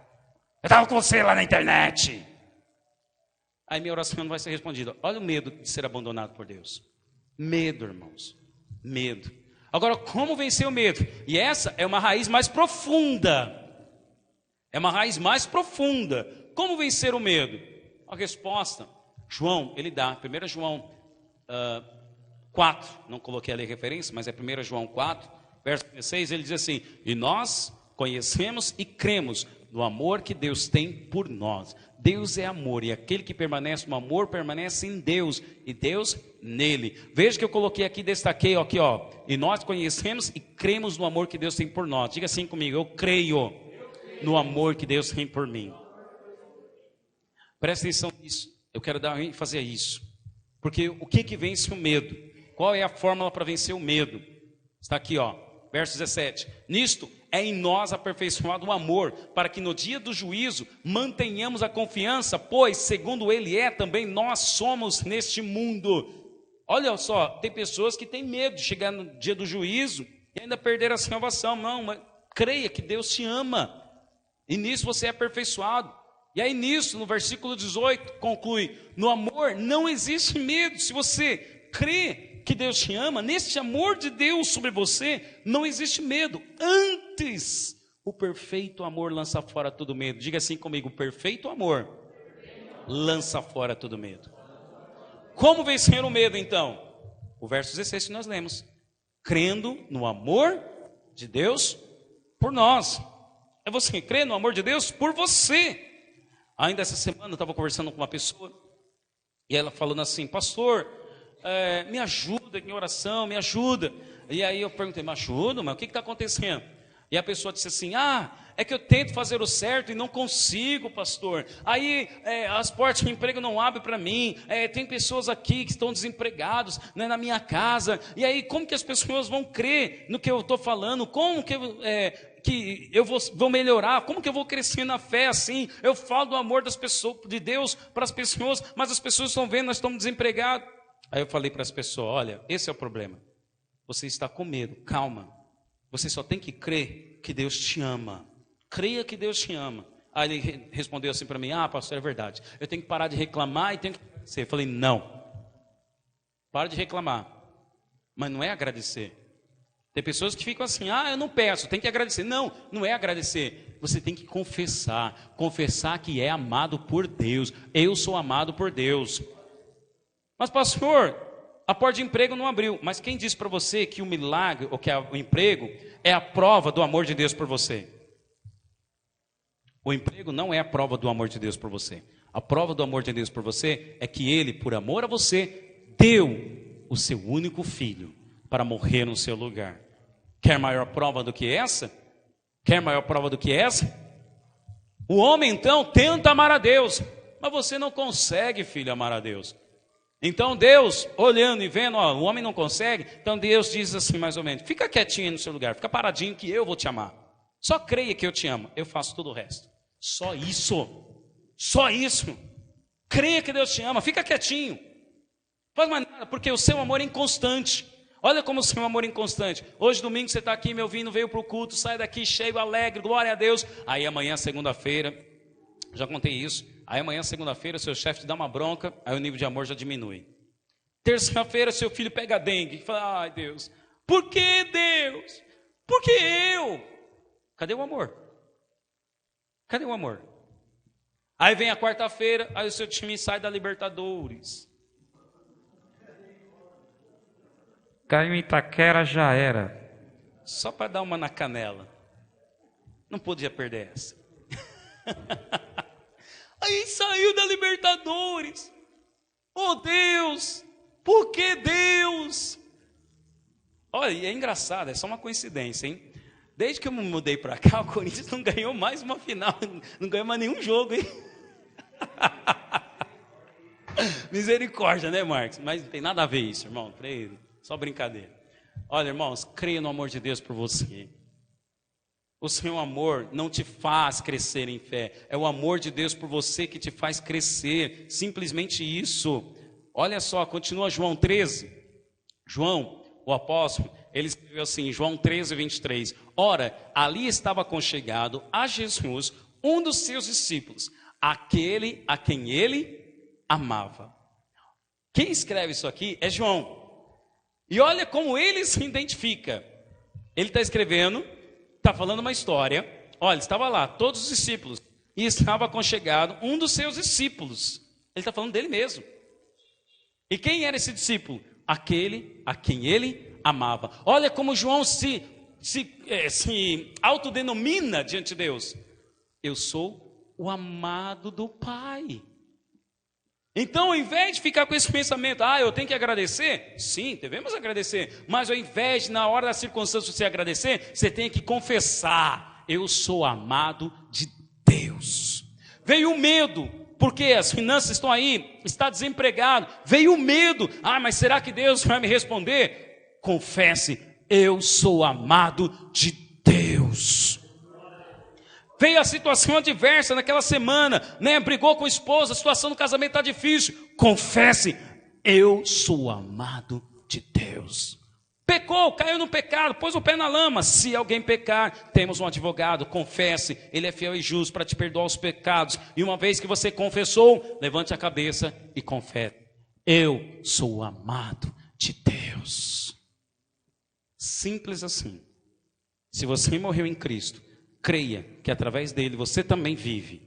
Eu estava com você lá na internet. Aí minha oração não vai ser respondida. Olha o medo de ser abandonado por Deus. Medo, irmãos. Medo. Agora, como vencer o medo? E essa é uma raiz mais profunda. É uma raiz mais profunda. Como vencer o medo? A resposta, João, ele dá. 1 João 4, não coloquei ali a referência, mas é 1 João 4, verso 16, ele diz assim, e nós conhecemos e cremos no amor que Deus tem por nós. Deus é amor, e aquele que permanece no amor, permanece em Deus, e Deus nele. Veja que eu coloquei aqui, destaquei aqui, ó, e nós conhecemos e cremos no amor que Deus tem por nós. Diga assim comigo, eu creio no amor que Deus tem por mim. Presta atenção nisso, eu quero fazer isso, porque o que vence o medo? Qual é a fórmula para vencer o medo? Está aqui, ó, verso 17, nisto é em nós aperfeiçoado o amor, para que no dia do juízo mantenhamos a confiança, pois segundo ele é, também nós somos neste mundo. Olha só, tem pessoas que têm medo de chegar no dia do juízo e ainda perder a salvação. Não, mas creia que Deus te ama, e nisso você é aperfeiçoado. E aí nisso, no versículo 18, conclui, no amor não existe medo. Se você crê que Deus te ama, nesse amor de Deus sobre você, não existe medo. Antes, o perfeito amor lança fora todo medo. Diga assim comigo, o perfeito amor lança fora todo medo. Como vencer o medo então? O verso 16 que nós lemos, crendo no amor de Deus por nós. É você crer no amor de Deus por você. Ainda essa semana eu estava conversando com uma pessoa, e ela falando assim, pastor, me ajuda em oração, me ajuda. E aí eu perguntei, me ajuda? Mas o que está acontecendo? E a pessoa disse assim, é que eu tento fazer o certo e não consigo, pastor. Aí as portas de emprego não abrem para mim. Tem pessoas aqui que estão desempregados, né, na minha casa. E aí como que as pessoas vão crer no que eu estou falando? Como que eu vou melhorar? Como que eu vou crescer na fé assim? Eu falo do amor das pessoas, de Deus para as pessoas, mas as pessoas estão vendo, nós estamos desempregados. Aí eu falei para as pessoas, olha, esse é o problema. Você está com medo, calma. Você só tem que crer que Deus te ama. Creia que Deus te ama. Aí ele respondeu assim para mim, pastor, é verdade. Eu tenho que parar de reclamar e tenho que agradecer. Eu falei, não. Para de reclamar. Mas não é agradecer. Tem pessoas que ficam assim, eu não peço, tem que agradecer. Não, não é agradecer. Você tem que confessar. Confessar que é amado por Deus. Eu sou amado por Deus. Mas pastor, a porta de emprego não abriu. Mas quem disse para você que o milagre, ou que o emprego, é a prova do amor de Deus por você? O emprego não é a prova do amor de Deus por você. A prova do amor de Deus por você é que Ele, por amor a você, deu o seu único filho para morrer no seu lugar. Quer maior prova do que essa? Quer maior prova do que essa? O homem então tenta amar a Deus, mas você não consegue, filho, amar a Deus. Então Deus, olhando e vendo, o homem não consegue, então Deus diz assim mais ou menos, fica quietinho no seu lugar, fica paradinho que eu vou te amar. Só creia que eu te amo, eu faço todo o resto. Só isso. Creia que Deus te ama, fica quietinho. Faz mais nada, porque o seu amor é inconstante. Olha como o seu amor é inconstante. Hoje, domingo, você está aqui me ouvindo, veio para o culto, sai daqui cheio, alegre, glória a Deus. Aí amanhã, segunda-feira, já contei isso. Aí amanhã, segunda-feira, seu chefe te dá uma bronca, aí o nível de amor já diminui. Terça-feira, seu filho pega dengue. Fala, ai Deus, por que Deus? Por que eu? Cadê o amor? Cadê o amor? Aí vem a quarta-feira, aí o seu time sai da Libertadores. Caiu em Itaquera, já era. Só para dar uma na canela. Não podia perder essa. Aí saiu da Libertadores. Oh Deus, por que Deus? Olha, é engraçado, é só uma coincidência, hein? Desde que eu me mudei para cá, o Corinthians não ganhou mais uma final, não ganhou mais nenhum jogo, hein? Misericórdia, né, Marcos? Mas não tem nada a ver isso, irmão. Só brincadeira. Olha, irmãos, creia no amor de Deus por você. O seu amor não te faz crescer em fé. É o amor de Deus por você que te faz crescer. Simplesmente isso. Olha só, continua João 13. João, o apóstolo, ele escreveu assim, João 13, 23. Ora, ali estava aconchegado a Jesus, um dos seus discípulos, aquele a quem ele amava. Quem escreve isso aqui é João. E olha como ele se identifica. Ele está escrevendo, está falando uma história. Olha, estava lá, todos os discípulos. E estava aconchegado um dos seus discípulos. Ele está falando dele mesmo. E quem era esse discípulo? Aquele a quem ele amava. Olha como João se autodenomina diante de Deus. Eu sou o amado do Pai. Então, ao invés de ficar com esse pensamento, eu tenho que agradecer, sim, devemos agradecer, mas ao invés de, na hora da circunstância, você agradecer, você tem que confessar, eu sou amado de Deus. Veio o medo, porque as finanças estão aí, está desempregado, veio o medo, mas será que Deus vai me responder? Confesse, eu sou amado de Deus. Veio a situação adversa naquela semana, né? Brigou com a esposa, a situação do casamento está difícil. Confesse, eu sou amado de Deus. Pecou, caiu no pecado, pôs o pé na lama. Se alguém pecar, temos um advogado, confesse, ele é fiel e justo para te perdoar os pecados. E uma vez que você confessou, levante a cabeça e confesse. Eu sou amado de Deus. Simples assim. Se você morreu em Cristo, creia que através dele você também vive.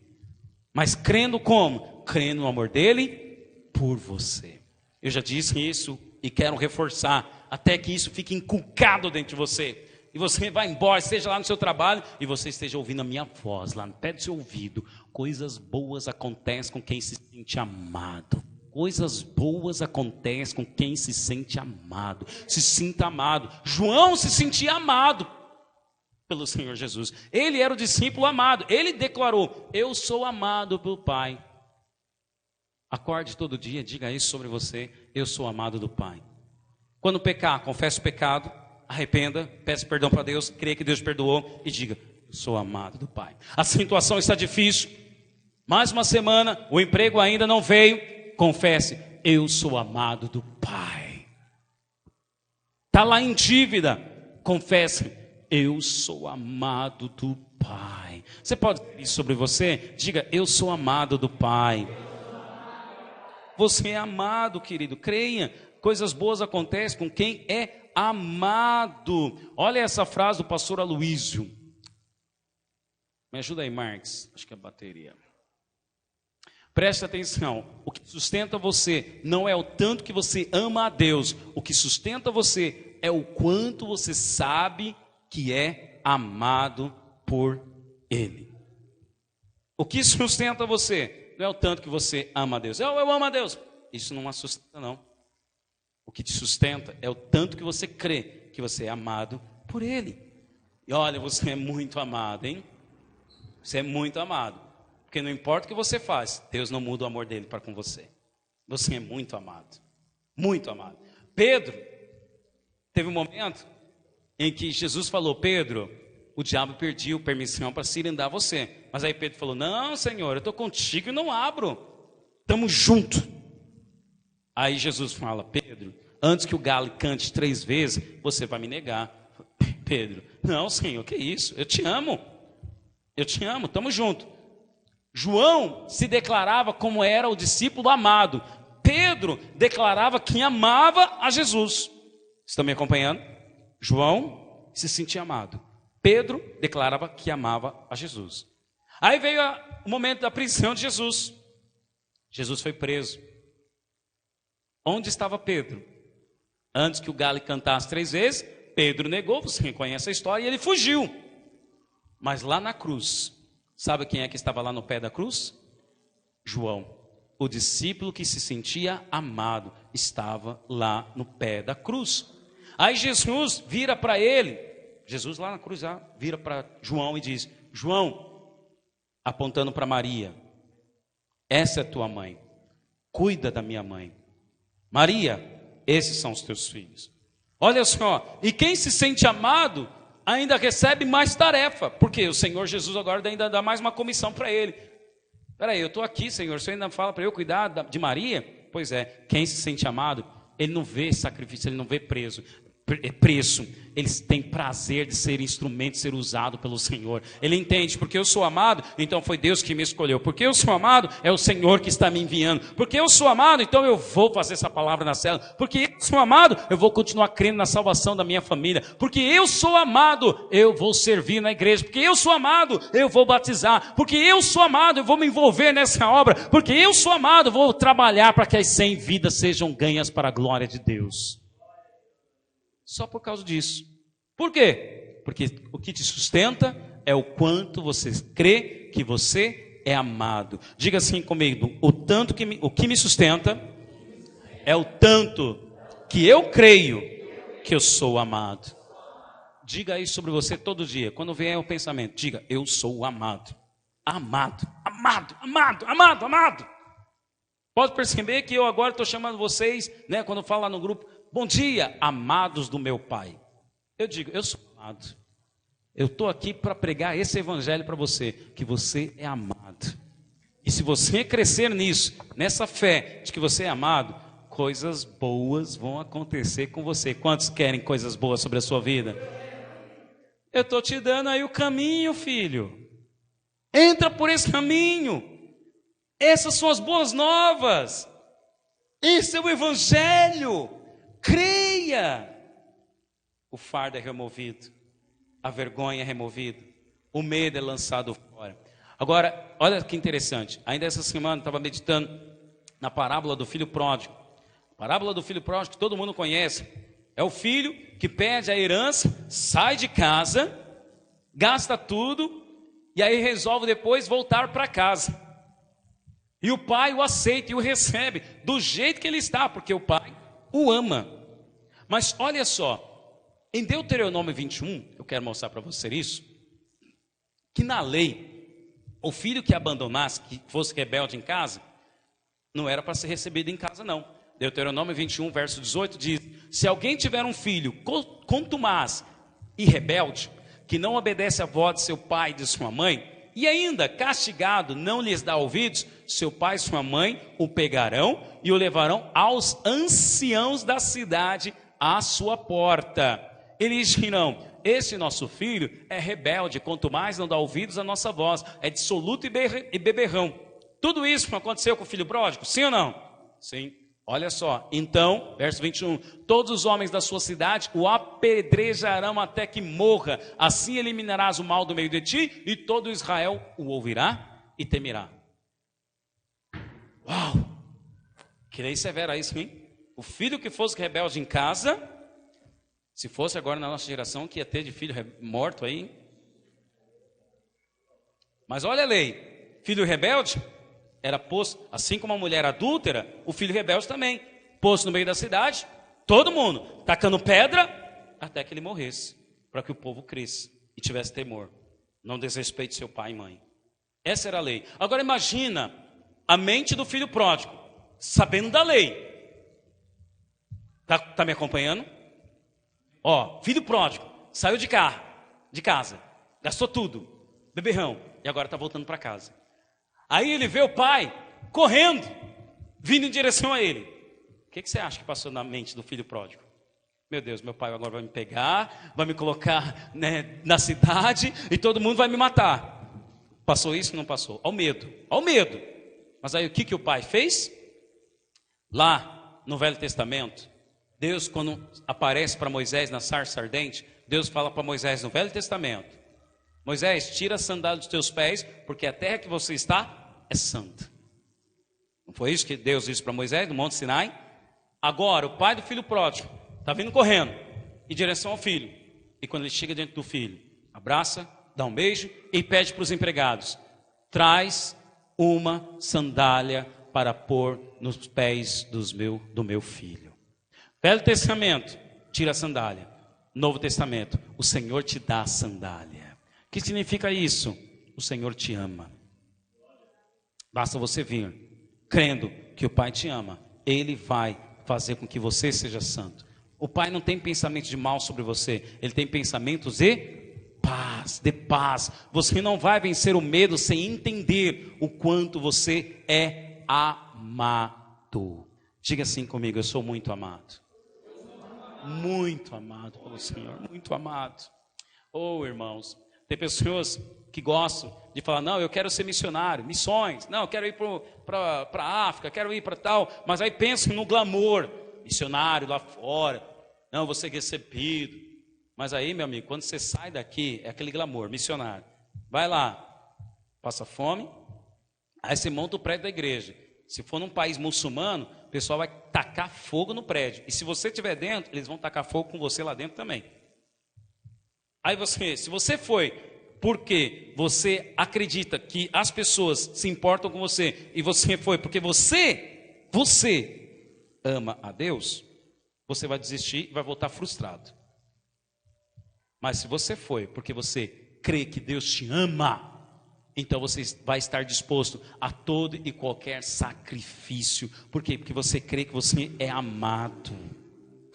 Mas crendo como? Crendo no amor dele por você. Eu já disse isso e quero reforçar, até que isso fique inculcado dentro de você. e você vai embora, esteja lá no seu trabalho, e você esteja ouvindo a minha voz lá no pé do seu ouvido. Coisas boas acontecem com quem se sente amado. Coisas boas acontecem com quem se sente amado. Se sinta amado. João se sentia amado pelo Senhor Jesus. Ele era o discípulo amado. Ele declarou: eu sou amado pelo Pai. Acorde todo dia, diga isso sobre você: eu sou amado do Pai. Quando pecar, confesse o pecado, arrependa, peça perdão para Deus, creia que Deus perdoou e diga: eu sou amado do Pai. A situação está difícil, mais uma semana, o emprego ainda não veio. Confesse: eu sou amado do Pai. Está lá em dívida, confesse: eu sou amado do Pai. Você pode dizer isso sobre você? Diga: eu sou amado do Pai. Você é amado, querido, creia. Coisas boas acontecem com quem é amado. Olha essa frase do pastor Aloísio. Me ajuda aí, Marques. Acho que é a bateria. Preste atenção, o que sustenta você não é o tanto que você ama a Deus. O que sustenta você é o quanto você sabe que é amado por Ele. O que sustenta você não é o tanto que você ama a Deus. Eu amo a Deus. Isso não a sustenta, não. O que te sustenta é o tanto que você crê que você é amado por Ele. E olha, você é muito amado, hein? Você é muito amado. Porque não importa o que você faz, Deus não muda o amor dele para com você. Você é muito amado. Muito amado. Pedro, teve um momento em que Jesus falou: Pedro, o diabo pediu permissão para cirandar você. Mas aí Pedro falou: não, Senhor, eu estou contigo e não abro. Estamos juntos. Aí Jesus fala: Pedro, antes que o galo cante 3 vezes, você vai me negar. Pedro: não, Senhor, que isso? Eu te amo. Eu te amo, estamos juntos. João se declarava como era o discípulo amado. Pedro declarava que amava a Jesus. Estão me acompanhando? João se sentia amado. Pedro declarava que amava a Jesus. Aí veio o momento da prisão de Jesus. Jesus foi preso. Onde estava Pedro? Antes que o galo cantasse 3 vezes, Pedro negou, você conhece a história, e ele fugiu. Mas lá na cruz, sabe quem é que estava lá no pé da cruz? João, o discípulo que se sentia amado, estava lá no pé da cruz. Aí Jesus vira para ele, Jesus lá na cruz vira para João e diz: João, apontando para Maria, essa é tua mãe, cuida da minha mãe. Maria, esses são os teus filhos. Olha só, e quem se sente amado ainda recebe mais tarefa, porque o Senhor Jesus agora ainda dá mais uma comissão para ele. Peraí, eu estou aqui, Senhor, você ainda fala para eu cuidar de Maria? Pois é, quem se sente amado, ele não vê sacrifício, ele não vê preço. Eles têm prazer de ser instrumento, de ser usado pelo Senhor. Ele entende, porque eu sou amado, então foi Deus que me escolheu. Porque eu sou amado, é o Senhor que está me enviando. Porque eu sou amado, então eu vou fazer essa palavra na célula. Porque eu sou amado, eu vou continuar crendo na salvação da minha família. Porque eu sou amado, eu vou servir na igreja. Porque eu sou amado, eu vou batizar. Porque eu sou amado, eu vou me envolver nessa obra. Porque eu sou amado, eu vou trabalhar para que as 100 vidas sejam ganhas para a glória de Deus. Só por causa disso. Por quê? Porque o que te sustenta é o quanto você crê que você é amado. Diga assim comigo: o que me sustenta é o tanto que eu creio que eu sou amado. Diga isso sobre você todo dia. Quando vier o pensamento, diga: eu sou amado. Amado, amado, amado, amado, amado. Pode perceber que eu agora estou chamando vocês, né, quando eu falo lá no grupo: bom dia, amados do meu Pai. Eu digo: eu sou amado. Eu estou aqui para pregar esse evangelho para você, que você é amado. E se você crescer nisso, nessa fé de que você é amado, coisas boas vão acontecer com você. Quantos querem coisas boas sobre a sua vida? Eu estou te dando aí o caminho, filho. Entra por esse caminho. Essas são as boas novas. Esse é o evangelho. Creia. O fardo é removido, a vergonha é removida, o medo é lançado fora. Agora, olha que interessante. Ainda essa semana eu estava meditando na parábola do filho pródigo. A parábola do filho pródigo que todo mundo conhece. É o filho que pede a herança, sai de casa, gasta tudo, e aí resolve depois voltar para casa. E o pai o aceita e o recebe do jeito que ele está, porque o pai o ama. Mas olha só, em Deuteronômio 21, eu quero mostrar para você isso, que na lei, o filho que abandonasse, que fosse rebelde em casa, não era para ser recebido em casa não. Deuteronômio 21, verso 18 diz: se alguém tiver um filho contumaz e rebelde, que não obedece à voz de seu pai e de sua mãe, e ainda castigado não lhes dá ouvidos, seu pai e sua mãe o pegarão e o levarão aos anciãos da cidade à sua porta. Eles dirão: este nosso filho é rebelde, quanto mais não dá ouvidos à nossa voz, é dissoluto e beberrão. Tudo isso aconteceu com o filho pródigo, sim ou não? Sim. Olha só, então, verso 21, todos os homens da sua cidade o apedrejarão até que morra, assim eliminarás o mal do meio de ti, e todo Israel o ouvirá e temerá. Uau! Que lei severa isso, hein? O filho que fosse rebelde em casa, se fosse agora na nossa geração, que ia ter de filho morto aí, hein? Mas olha a lei, filho rebelde era posto, assim como a mulher adúltera, o filho rebelde também, posto no meio da cidade, todo mundo, tacando pedra, até que ele morresse, para que o povo cresça e tivesse temor, não desrespeite seu pai e mãe. Essa era a lei. Agora imagina a mente do filho pródigo, sabendo da lei. Tá me acompanhando? Ó, filho pródigo, saiu de casa, gastou tudo, beberrão, e agora está voltando para casa. Aí ele vê o pai correndo, vindo em direção a ele. O que você acha que passou na mente do filho pródigo? Meu Deus, meu pai agora vai me pegar, vai me colocar, né, na cidade e todo mundo vai me matar. Passou isso ou não passou? Ao medo, ao medo. Mas aí o que o pai fez? Lá no Velho Testamento, Deus, quando aparece para Moisés na sarça ardente, Deus fala para Moisés no Velho Testamento: Moisés, tira a sandália dos teus pés, porque a terra que você está é santa. Não foi isso que Deus disse para Moisés no Monte Sinai? Agora, o pai do filho pródigo está vindo correndo em direção ao filho. E quando ele chega diante do filho, abraça, dá um beijo e pede para os empregados: traz uma sandália para pôr nos pés do meu filho. Velho Testamento, tira a sandália. Novo Testamento, o Senhor te dá a sandália. O que significa isso? O Senhor te ama. Basta você vir, crendo que o Pai te ama, Ele vai fazer com que você seja santo. O Pai não tem pensamentos de mal sobre você, Ele tem pensamentos de paz. Você não vai vencer o medo sem entender o quanto você é amado. Diga assim comigo: eu sou muito amado. Muito amado pelo Senhor, muito amado. Oh, irmãos, tem pessoas que gostam de falar: não, eu quero ser missionário, missões, não, eu quero ir para a África, quero ir para tal, mas aí pensam no glamour, missionário lá fora, não, vou ser recebido. Mas aí, meu amigo, quando você sai daqui, é aquele glamour, missionário. Vai lá, passa fome, aí você monta o prédio da igreja. Se for num país muçulmano, o pessoal vai tacar fogo no prédio. E se você estiver dentro, eles vão tacar fogo com você lá dentro também. Aí se você foi porque você acredita que as pessoas se importam com você, e você foi porque você ama a Deus, você vai desistir e vai voltar frustrado. Mas se você foi porque você crê que Deus te ama, então você vai estar disposto a todo e qualquer sacrifício. Por quê? Porque você crê que você é amado.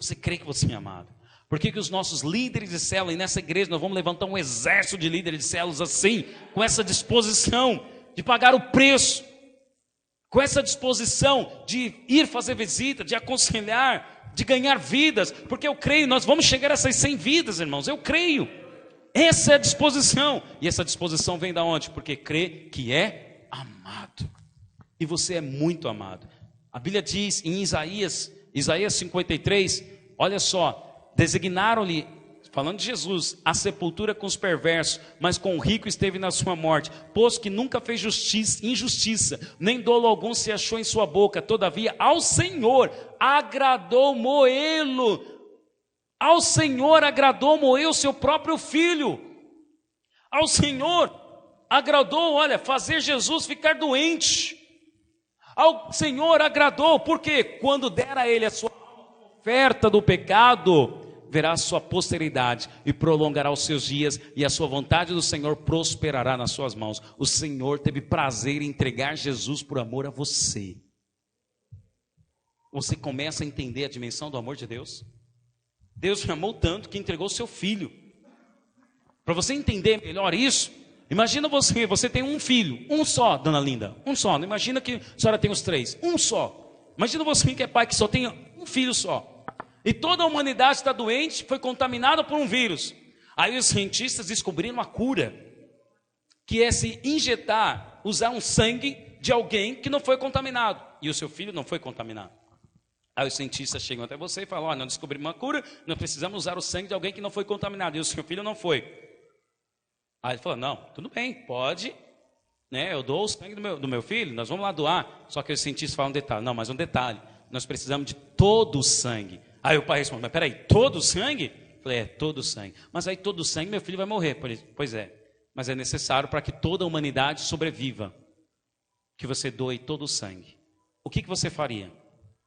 Você crê que você é amado. Por que os nossos líderes de célula, e nessa igreja nós vamos levantar um exército de líderes de células assim, com essa disposição de pagar o preço, com essa disposição de ir fazer visita, de aconselhar, de ganhar vidas, porque eu creio, nós vamos chegar a essas 100 vidas, irmãos, eu creio. Essa é a disposição. E essa disposição vem da onde? Porque crê que é amado. E você é muito amado. A Bíblia diz em Isaías 53, olha só, designaram-lhe, falando de Jesus, a sepultura com os perversos, mas com o rico esteve na sua morte, posto que nunca fez injustiça, nem dolo algum se achou em sua boca. Todavia ao Senhor agradou moê-lo. Ao Senhor agradou moer o seu próprio filho. Ao Senhor agradou, olha, fazer Jesus ficar doente. Ao Senhor agradou, porque quando der a ele a sua oferta do pecado, verá a sua posteridade e prolongará os seus dias, e a sua vontade do Senhor prosperará nas suas mãos. O Senhor teve prazer em entregar Jesus por amor a você. Você começa a entender a dimensão do amor de Deus? Deus te amou tanto que entregou o seu filho. Para você entender melhor isso, imagina você tem um filho, um só, dona Linda, um só. Não imagina que a senhora tem os 3, um só. Imagina você que é pai que só tem um filho só. E toda a humanidade está doente, foi contaminada por um vírus. Aí os cientistas descobriram uma cura, que é se injetar, usar um sangue de alguém que não foi contaminado. E o seu filho não foi contaminado. Aí os cientistas chegam até você e falam, olha, nós descobrimos uma cura, nós precisamos usar o sangue de alguém que não foi contaminado. E o seu filho não foi. Aí ele falou, não, tudo bem, pode, né? Eu dou o sangue do meu filho, nós vamos lá doar. Só que os cientistas falam um detalhe, não, mas um detalhe, nós precisamos de todo o sangue. Aí o pai responde, mas peraí, todo o sangue? Eu falei, todo o sangue. Mas aí todo o sangue, meu filho vai morrer. Pois é, mas é necessário para que toda a humanidade sobreviva, que você doe todo o sangue. O que você faria?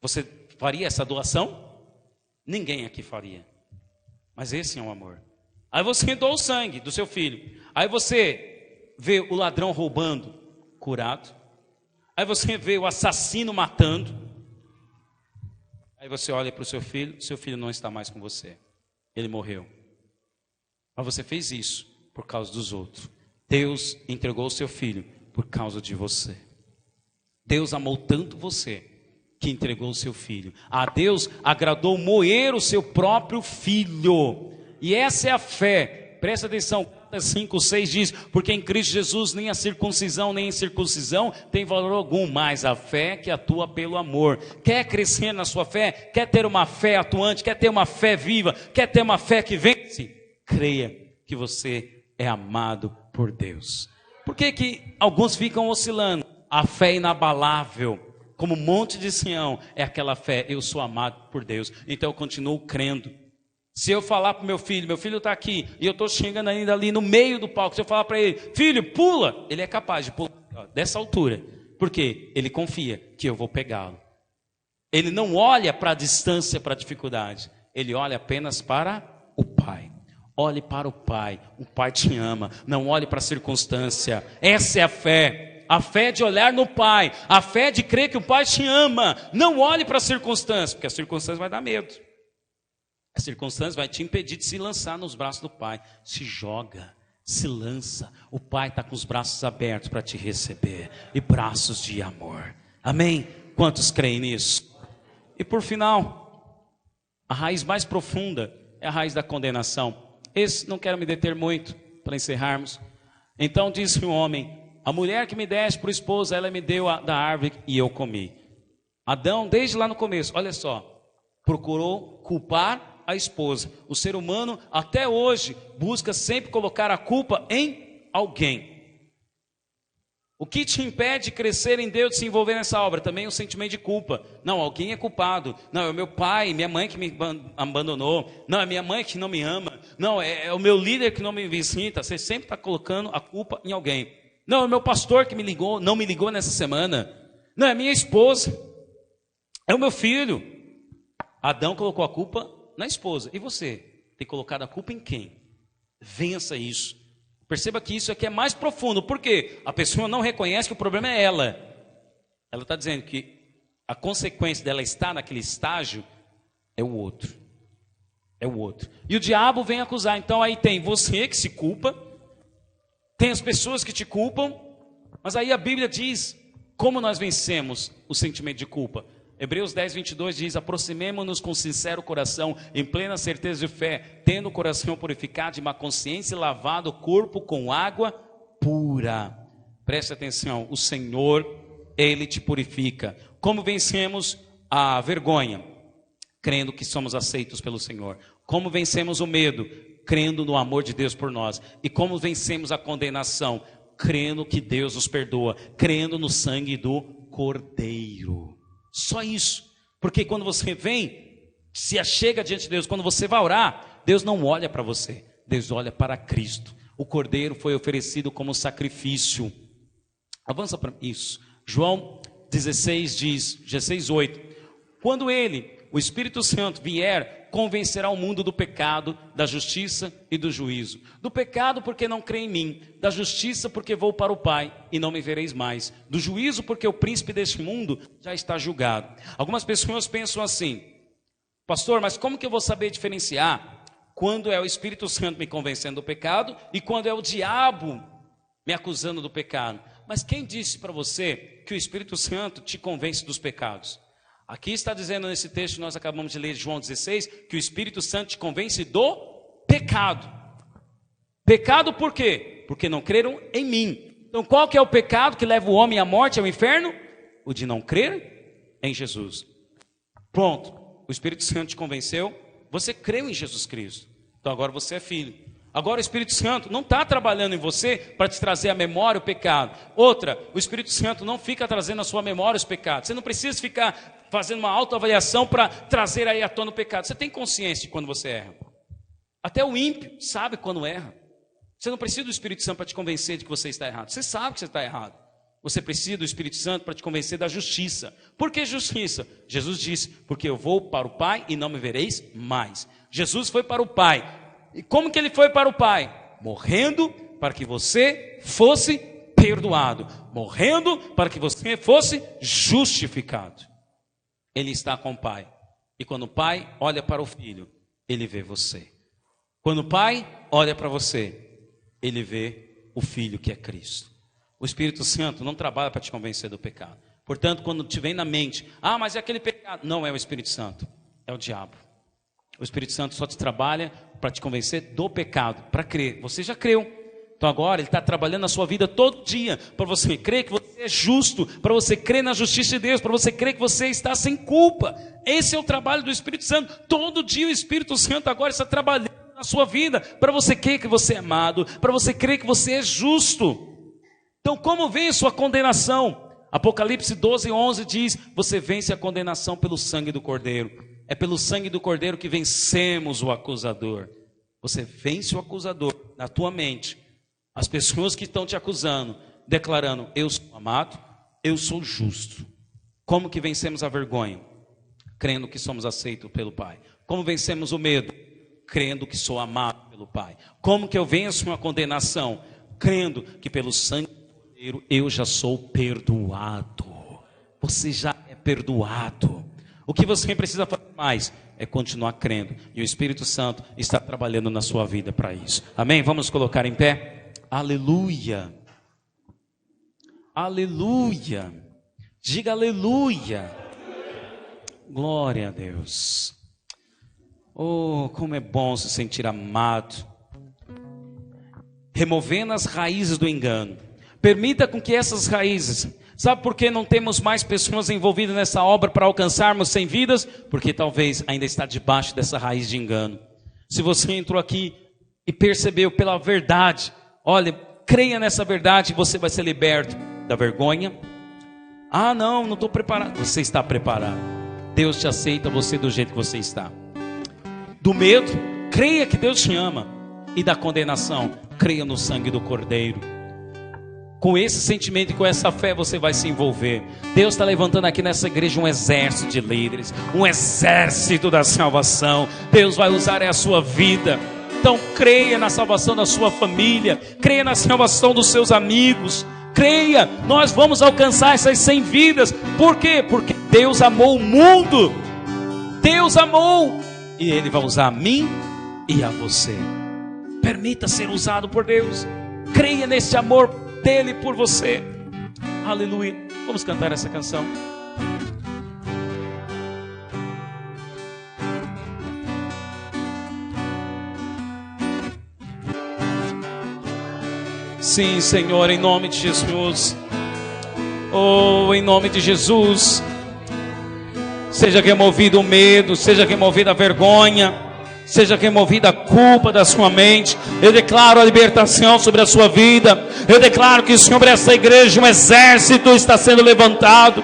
Você faria essa doação? Ninguém aqui faria. Mas esse é o amor. Aí você doa o sangue do seu filho. Aí você vê o ladrão roubando, curado. Aí você vê o assassino matando. Aí você olha para o seu filho não está mais com você. Ele morreu. Mas você fez isso por causa dos outros. Deus entregou o seu filho por causa de você. Deus amou tanto você que entregou o seu filho. A Deus agradou moer o seu próprio filho. E essa é a fé. Presta atenção. 5:6 diz, porque em Cristo Jesus nem a circuncisão nem a incircuncisão tem valor algum, mas a fé que atua pelo amor. Quer crescer na sua fé? Quer ter uma fé atuante? Quer ter uma fé viva? Quer ter uma fé que vence? Creia que você é amado por Deus. Por que alguns ficam oscilando? A fé inabalável, como o monte de Sião, é aquela fé, eu sou amado por Deus, então eu continuo crendo. Se eu falar para o meu filho está aqui, e eu estou chegando ainda ali no meio do palco, se eu falar para ele, filho, pula, ele é capaz de pular dessa altura, porque ele confia que eu vou pegá-lo. Ele não olha para a distância, para a dificuldade, ele olha apenas para o Pai. Olhe para o Pai te ama, não olhe para a circunstância. Essa é a fé de olhar no Pai, a fé de crer que o Pai te ama. Não olhe para a circunstância, porque a circunstância vai dar medo. A circunstância vai te impedir de se lançar nos braços do Pai. Se joga, se lança. O Pai está com os braços abertos para te receber. E braços de amor. Amém? Quantos creem nisso? E por final, a raiz mais profunda é a raiz da condenação. Esse não quero me deter muito para encerrarmos. Então disse o homem, a mulher que me deste por esposa, ela me deu da árvore e eu comi. Adão, desde lá no começo, olha só, procurou culpar a esposa. O ser humano até hoje busca sempre colocar a culpa em alguém. O que te impede de crescer em Deus, de se envolver nessa obra? Também o sentimento de culpa. Não, alguém é culpado. Não, é o meu pai, minha mãe que me abandonou. Não, é minha mãe que não me ama. Não, é o meu líder que não me visita. Você sempre está colocando a culpa em alguém. Não, é o meu pastor que não me ligou nessa semana. Não, é a minha esposa. É o meu filho. Adão colocou a culpa na esposa. E você? Tem colocado a culpa em quem? Vença isso. Perceba que isso aqui é mais profundo. Por quê? A pessoa não reconhece que o problema é ela. Ela está dizendo que a consequência dela estar naquele estágio é o outro. É o outro. E o diabo vem acusar. Então aí tem você que se culpa. Tem as pessoas que te culpam. Mas aí a Bíblia diz como nós vencemos o sentimento de culpa. Hebreus 10:22 diz, aproximemo-nos com sincero coração, em plena certeza de fé, tendo o coração purificado de má consciência e lavado o corpo com água pura. Preste atenção, o Senhor, Ele te purifica. Como vencemos a vergonha? Crendo que somos aceitos pelo Senhor. Como vencemos o medo? Crendo no amor de Deus por nós. E como vencemos a condenação? Crendo que Deus nos perdoa, crendo no sangue do Cordeiro. Só isso, porque quando você vem, se achega diante de Deus. Quando você vai orar, Deus não olha para você, Deus olha para Cristo. O cordeiro foi oferecido como sacrifício. Avança para isso. João 16 diz, 16:8. Quando ele, o Espírito Santo, vier, convencerá o mundo do pecado, da justiça e do juízo. Do pecado porque não crê em mim, da justiça porque vou para o Pai e não me vereis mais, do juízo porque o príncipe deste mundo já está julgado. Algumas pessoas pensam assim: pastor, mas como que eu vou saber diferenciar quando é o Espírito Santo me convencendo do pecado e quando é o diabo me acusando do pecado? Mas quem disse para você que o Espírito Santo te convence dos pecados? Aqui está dizendo nesse texto que nós acabamos de ler, João 16, que o Espírito Santo te convence do pecado. Pecado por quê? Porque não creram em mim. Então qual que é o pecado que leva o homem à morte, ao inferno? O de não crer em Jesus. Pronto, o Espírito Santo te convenceu, você creu em Jesus Cristo. Então agora você é filho. Agora o Espírito Santo não está trabalhando em você para te trazer à memória o pecado. Outra, o Espírito Santo não fica trazendo à sua memória os pecados. Você não precisa ficar fazendo uma autoavaliação para trazer aí à tona o pecado. Você tem consciência de quando você erra. Até o ímpio sabe quando erra. Você não precisa do Espírito Santo para te convencer de que você está errado. Você sabe que você está errado. Você precisa do Espírito Santo para te convencer da justiça. Por que justiça? Jesus disse, porque eu vou para o Pai e não me vereis mais. Jesus foi para o Pai. E como que ele foi para o Pai? Morrendo para que você fosse perdoado. Morrendo para que você fosse justificado. Ele está com o Pai. E quando o Pai olha para o Filho, ele vê você. Quando o Pai olha para você, ele vê o Filho que é Cristo. O Espírito Santo não trabalha para te convencer do pecado. Portanto, quando te vem na mente, mas é aquele pecado. Não é o Espírito Santo, é o diabo. O Espírito Santo só te trabalha para te convencer do pecado, para crer. Você já creu. Então agora ele está trabalhando na sua vida todo dia, para você crer que você é justo, para você crer na justiça de Deus, para você crer que você está sem culpa. Esse é o trabalho do Espírito Santo. Todo dia o Espírito Santo agora está trabalhando na sua vida, para você crer que você é amado, para você crer que você é justo. Então como vem a sua condenação? Apocalipse 12:11 diz, você vence a condenação pelo sangue do Cordeiro. É pelo sangue do Cordeiro que vencemos o acusador. Você vence o acusador na tua mente. As pessoas que estão te acusando, declarando, eu sou amado, eu sou justo. Como que vencemos a vergonha? Crendo que somos aceitos pelo Pai. Como vencemos o medo? Crendo que sou amado pelo Pai. Como que eu venço uma condenação? Crendo que pelo sangue do Cordeiro eu já sou perdoado. Você já é perdoado. O que você precisa fazer mais é continuar crendo. E o Espírito Santo está trabalhando na sua vida para isso. Amém? Vamos colocar em pé? Aleluia. Aleluia. Diga aleluia. Glória a Deus. Oh, como é bom se sentir amado. Removendo as raízes do engano. Permita com que essas raízes... Sabe por que não temos mais pessoas envolvidas nessa obra para alcançarmos 100 vidas? Porque talvez ainda está debaixo dessa raiz de engano. Se você entrou aqui e percebeu pela verdade, olha, creia nessa verdade e você vai ser liberto da vergonha. Não estou preparado. Você está preparado. Deus te aceita você do jeito que você está. Do medo, creia que Deus te ama. E da condenação, creia no sangue do Cordeiro. Com esse sentimento e com essa fé você vai se envolver. Deus está levantando aqui nessa igreja um exército de líderes, um exército da salvação. Deus vai usar a sua vida. Então creia na salvação da sua família, creia na salvação dos seus amigos, creia, nós vamos alcançar essas 100 vidas. Por quê? Porque Deus amou o mundo. Deus amou, e Ele vai usar a mim e a você. Permita ser usado por Deus. Creia nesse amor dele por você. Aleluia. Vamos cantar essa canção. Sim, Senhor, em nome de Jesus. Em nome de Jesus. Seja removido o medo, seja removida a vergonha, seja removida a culpa da sua mente. Eu declaro a libertação sobre a sua vida. Eu declaro que sobre essa igreja um exército está sendo levantado.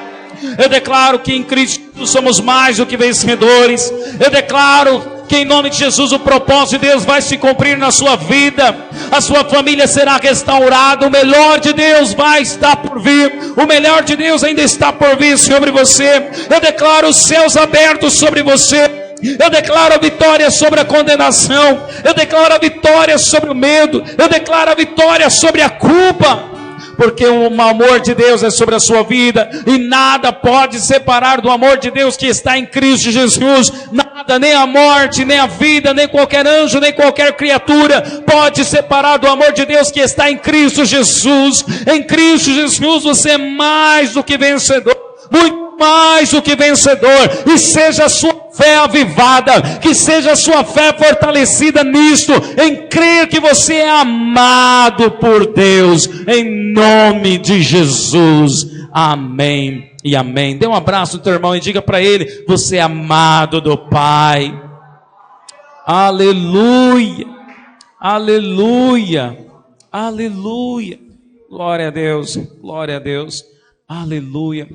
Eu declaro que em Cristo somos mais do que vencedores. Eu declaro que em nome de Jesus o propósito de Deus vai se cumprir na sua vida. A sua família será restaurada. O melhor de Deus vai estar por vir. O melhor de Deus ainda está por vir sobre você. Eu declaro os céus abertos sobre você. Eu declaro a vitória sobre a condenação. Eu declaro a vitória sobre o medo. Eu declaro a vitória sobre a culpa. Porque o amor de Deus é sobre a sua vida, e nada pode separar do amor de Deus que está em Cristo Jesus. Nada, nem a morte, nem a vida, nem qualquer anjo, nem qualquer criatura pode separar do amor de Deus que está em Cristo Jesus. Em Cristo Jesus você é mais do que vencedor, muito mais do que vencedor. E seja a sua fé avivada, que seja a sua fé fortalecida nisto, em crer que você é amado por Deus, em nome de Jesus. Amém e amém. Dê um abraço no teu irmão e diga para ele: você é amado do Pai. Aleluia, aleluia, aleluia. Glória a Deus, aleluia.